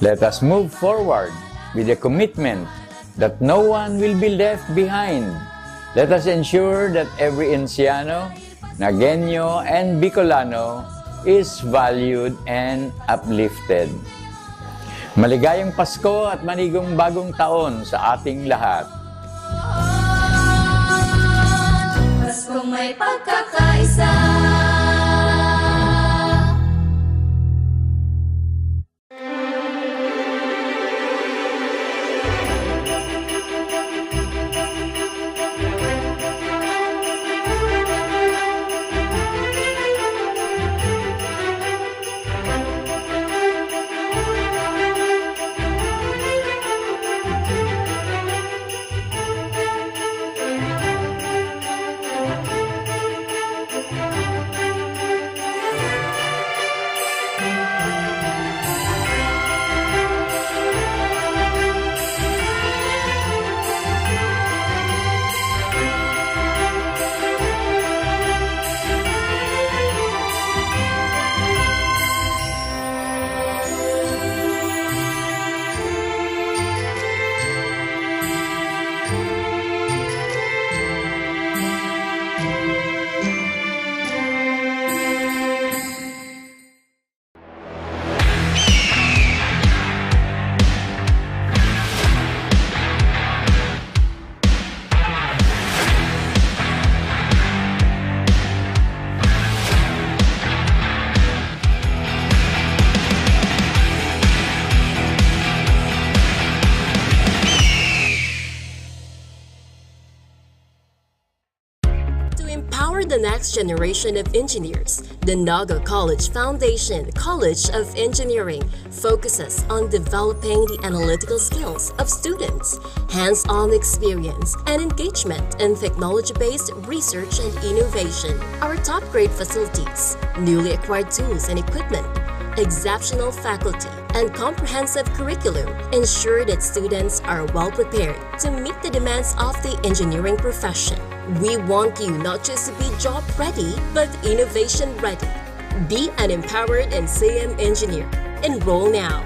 let us move forward with a commitment that no one will be left behind. Let us ensure that every Enciano, Nagueño, and Bicolano is valued and uplifted. Maligayang Pasko at manigong bagong taon sa ating lahat. Paskong may pagkakaisa. For the next generation of engineers, the Naga College Foundation College of Engineering focuses on developing the analytical skills of students, hands-on experience, and engagement in technology-based research and innovation. Our top-grade facilities, newly acquired tools and equipment, exceptional faculty, and comprehensive curriculum ensure that students are well prepared to meet the demands of the engineering profession. We want you not just to be job ready, but innovation ready. Be an empowered NCM engineer. Enroll now.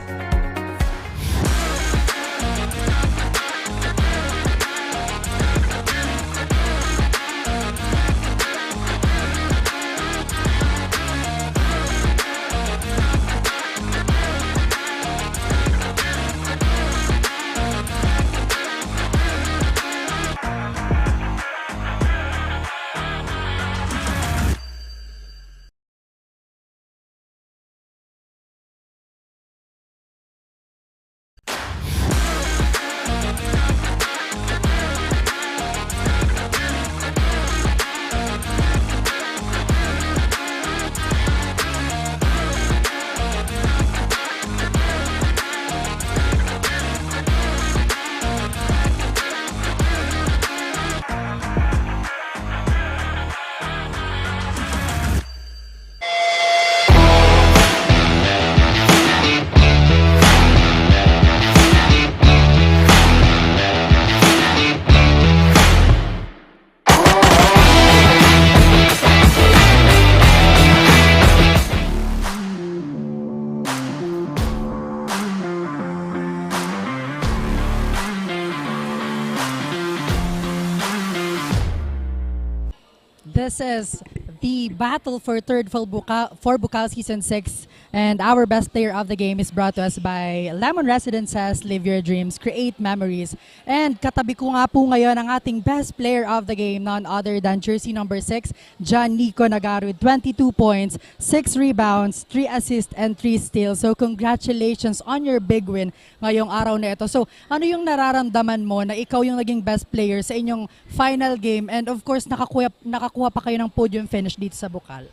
This is the battle for third for Bucal Season 6, and our best player of the game is brought to us by Lemon Residences, Live Your Dreams, Create Memories. And katabi ko nga po ngayon ang ating best player of the game, none other than jersey number 6, GNTV-Naga with 22 points, 6 rebounds, 3 assists, and 3 steals. So congratulations on your big win ngayong araw na ito. So ano yung nararamdaman mo na ikaw yung naging best player sa inyong final game, and of course nakakuha pa kayo ng podium finish dito sa Bucal?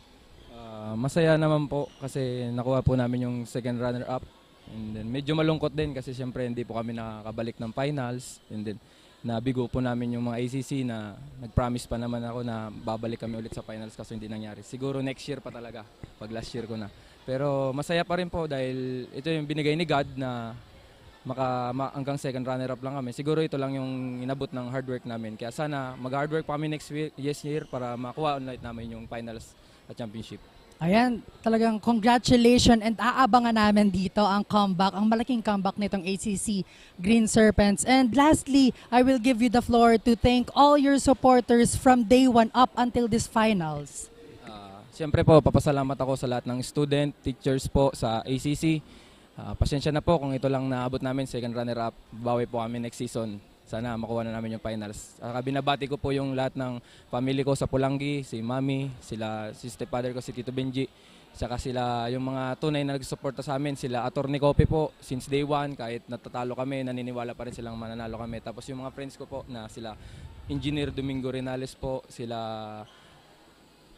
Masaya naman po kasi nakuha po namin yung second runner-up. And then medyo malungkot din kasi siyempre hindi po kami nakakabalik ng finals. And then nabigo po namin yung mga ACC na nag-promise pa naman ako na babalik kami ulit sa finals kasi hindi nangyari. Siguro next year pa talaga, pag last year ko na. Pero masaya pa rin po dahil ito yung binigay ni God na hanggang second runner-up lang kami. Siguro ito lang yung inabot ng hard work namin. Kaya sana mag-hard work pa kami next year para makuha ulit namin yung finals at championship. Ayan, talagang congratulations, and aabangan namin dito ang comeback, ang malaking comeback nitong ACC Green Serpents. And lastly, I will give you the floor to thank all your supporters from day one up until this finals. Siyempre po, papasalamat ako sa lahat ng student, teachers po sa ACC. Pasensya na po kung ito lang naabot namin, second runner-up. Bawi po kami next season. Sana makuha na namin yung finals. Binabati ko po yung lahat ng family ko sa Pulangi, si Mami, si stepfather ko, si Tito Benji, saka sila yung mga tunay na nagsusuporta sa amin, sila Attorney Kope po, since day one, kahit natatalo kami, naniniwala pa rin silang mananalo kami. Tapos yung mga friends ko po na sila Engineer Domingo Renales po, sila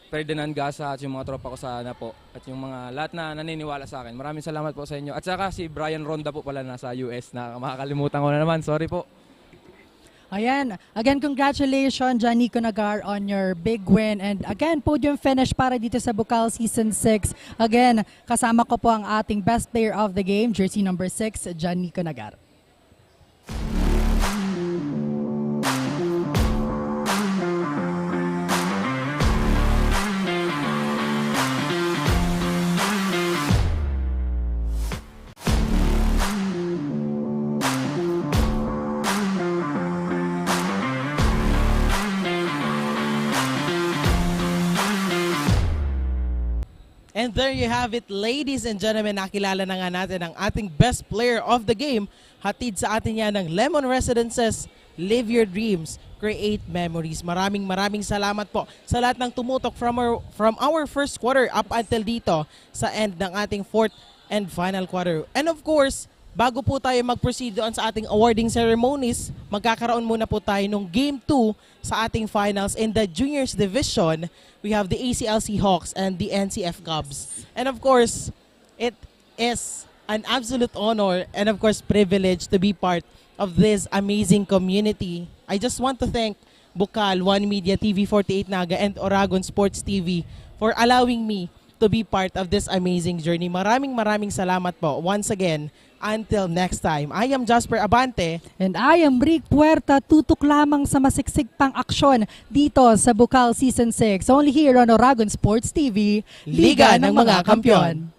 Ferdinand Gasa at yung mga tropa ko sana po, at yung mga lahat na naniniwala sa akin. Maraming salamat po sa inyo. At saka si Brian Ronda po pala nasa US, na makakalimutan ko na naman, sorry po. Ayan, again, congratulations, GNTV-Naga, on your big win. And again, podium finish para dito sa Bucal Season 6. Again, kasama ko po ang ating best player of the game, jersey number 6, GNTV-Naga. And there you have it, ladies and gentlemen. Nakilala na nga natin ang ating best player of the game. Hatid sa atin yan ng Lemon Residences, Live Your Dreams, Create Memories. Maraming salamat po sa lahat ng tumutok from our first quarter up until dito sa end ng ating fourth and final quarter. And of course, bago po tayo mag-proceed doon sa ating awarding ceremonies, magkakaroon muna po tayo ng Game 2 sa ating finals in the Juniors Division. We have the ACLC Hawks and the NCF Cubs. And of course, it is an absolute honor and of course privilege to be part of this amazing community. I just want to thank Bucal, One Media, TV48Naga, and Oragon Sports TV for allowing me to be part of this amazing journey. Maraming salamat po. Once again, until next time, I am Jasper Abante. And I am Rick Puerta, tutok lamang sa masiksik pang aksyon dito sa Bucal Season 6. Only here on Oragon Sports TV, Liga ng mga Kampiyon.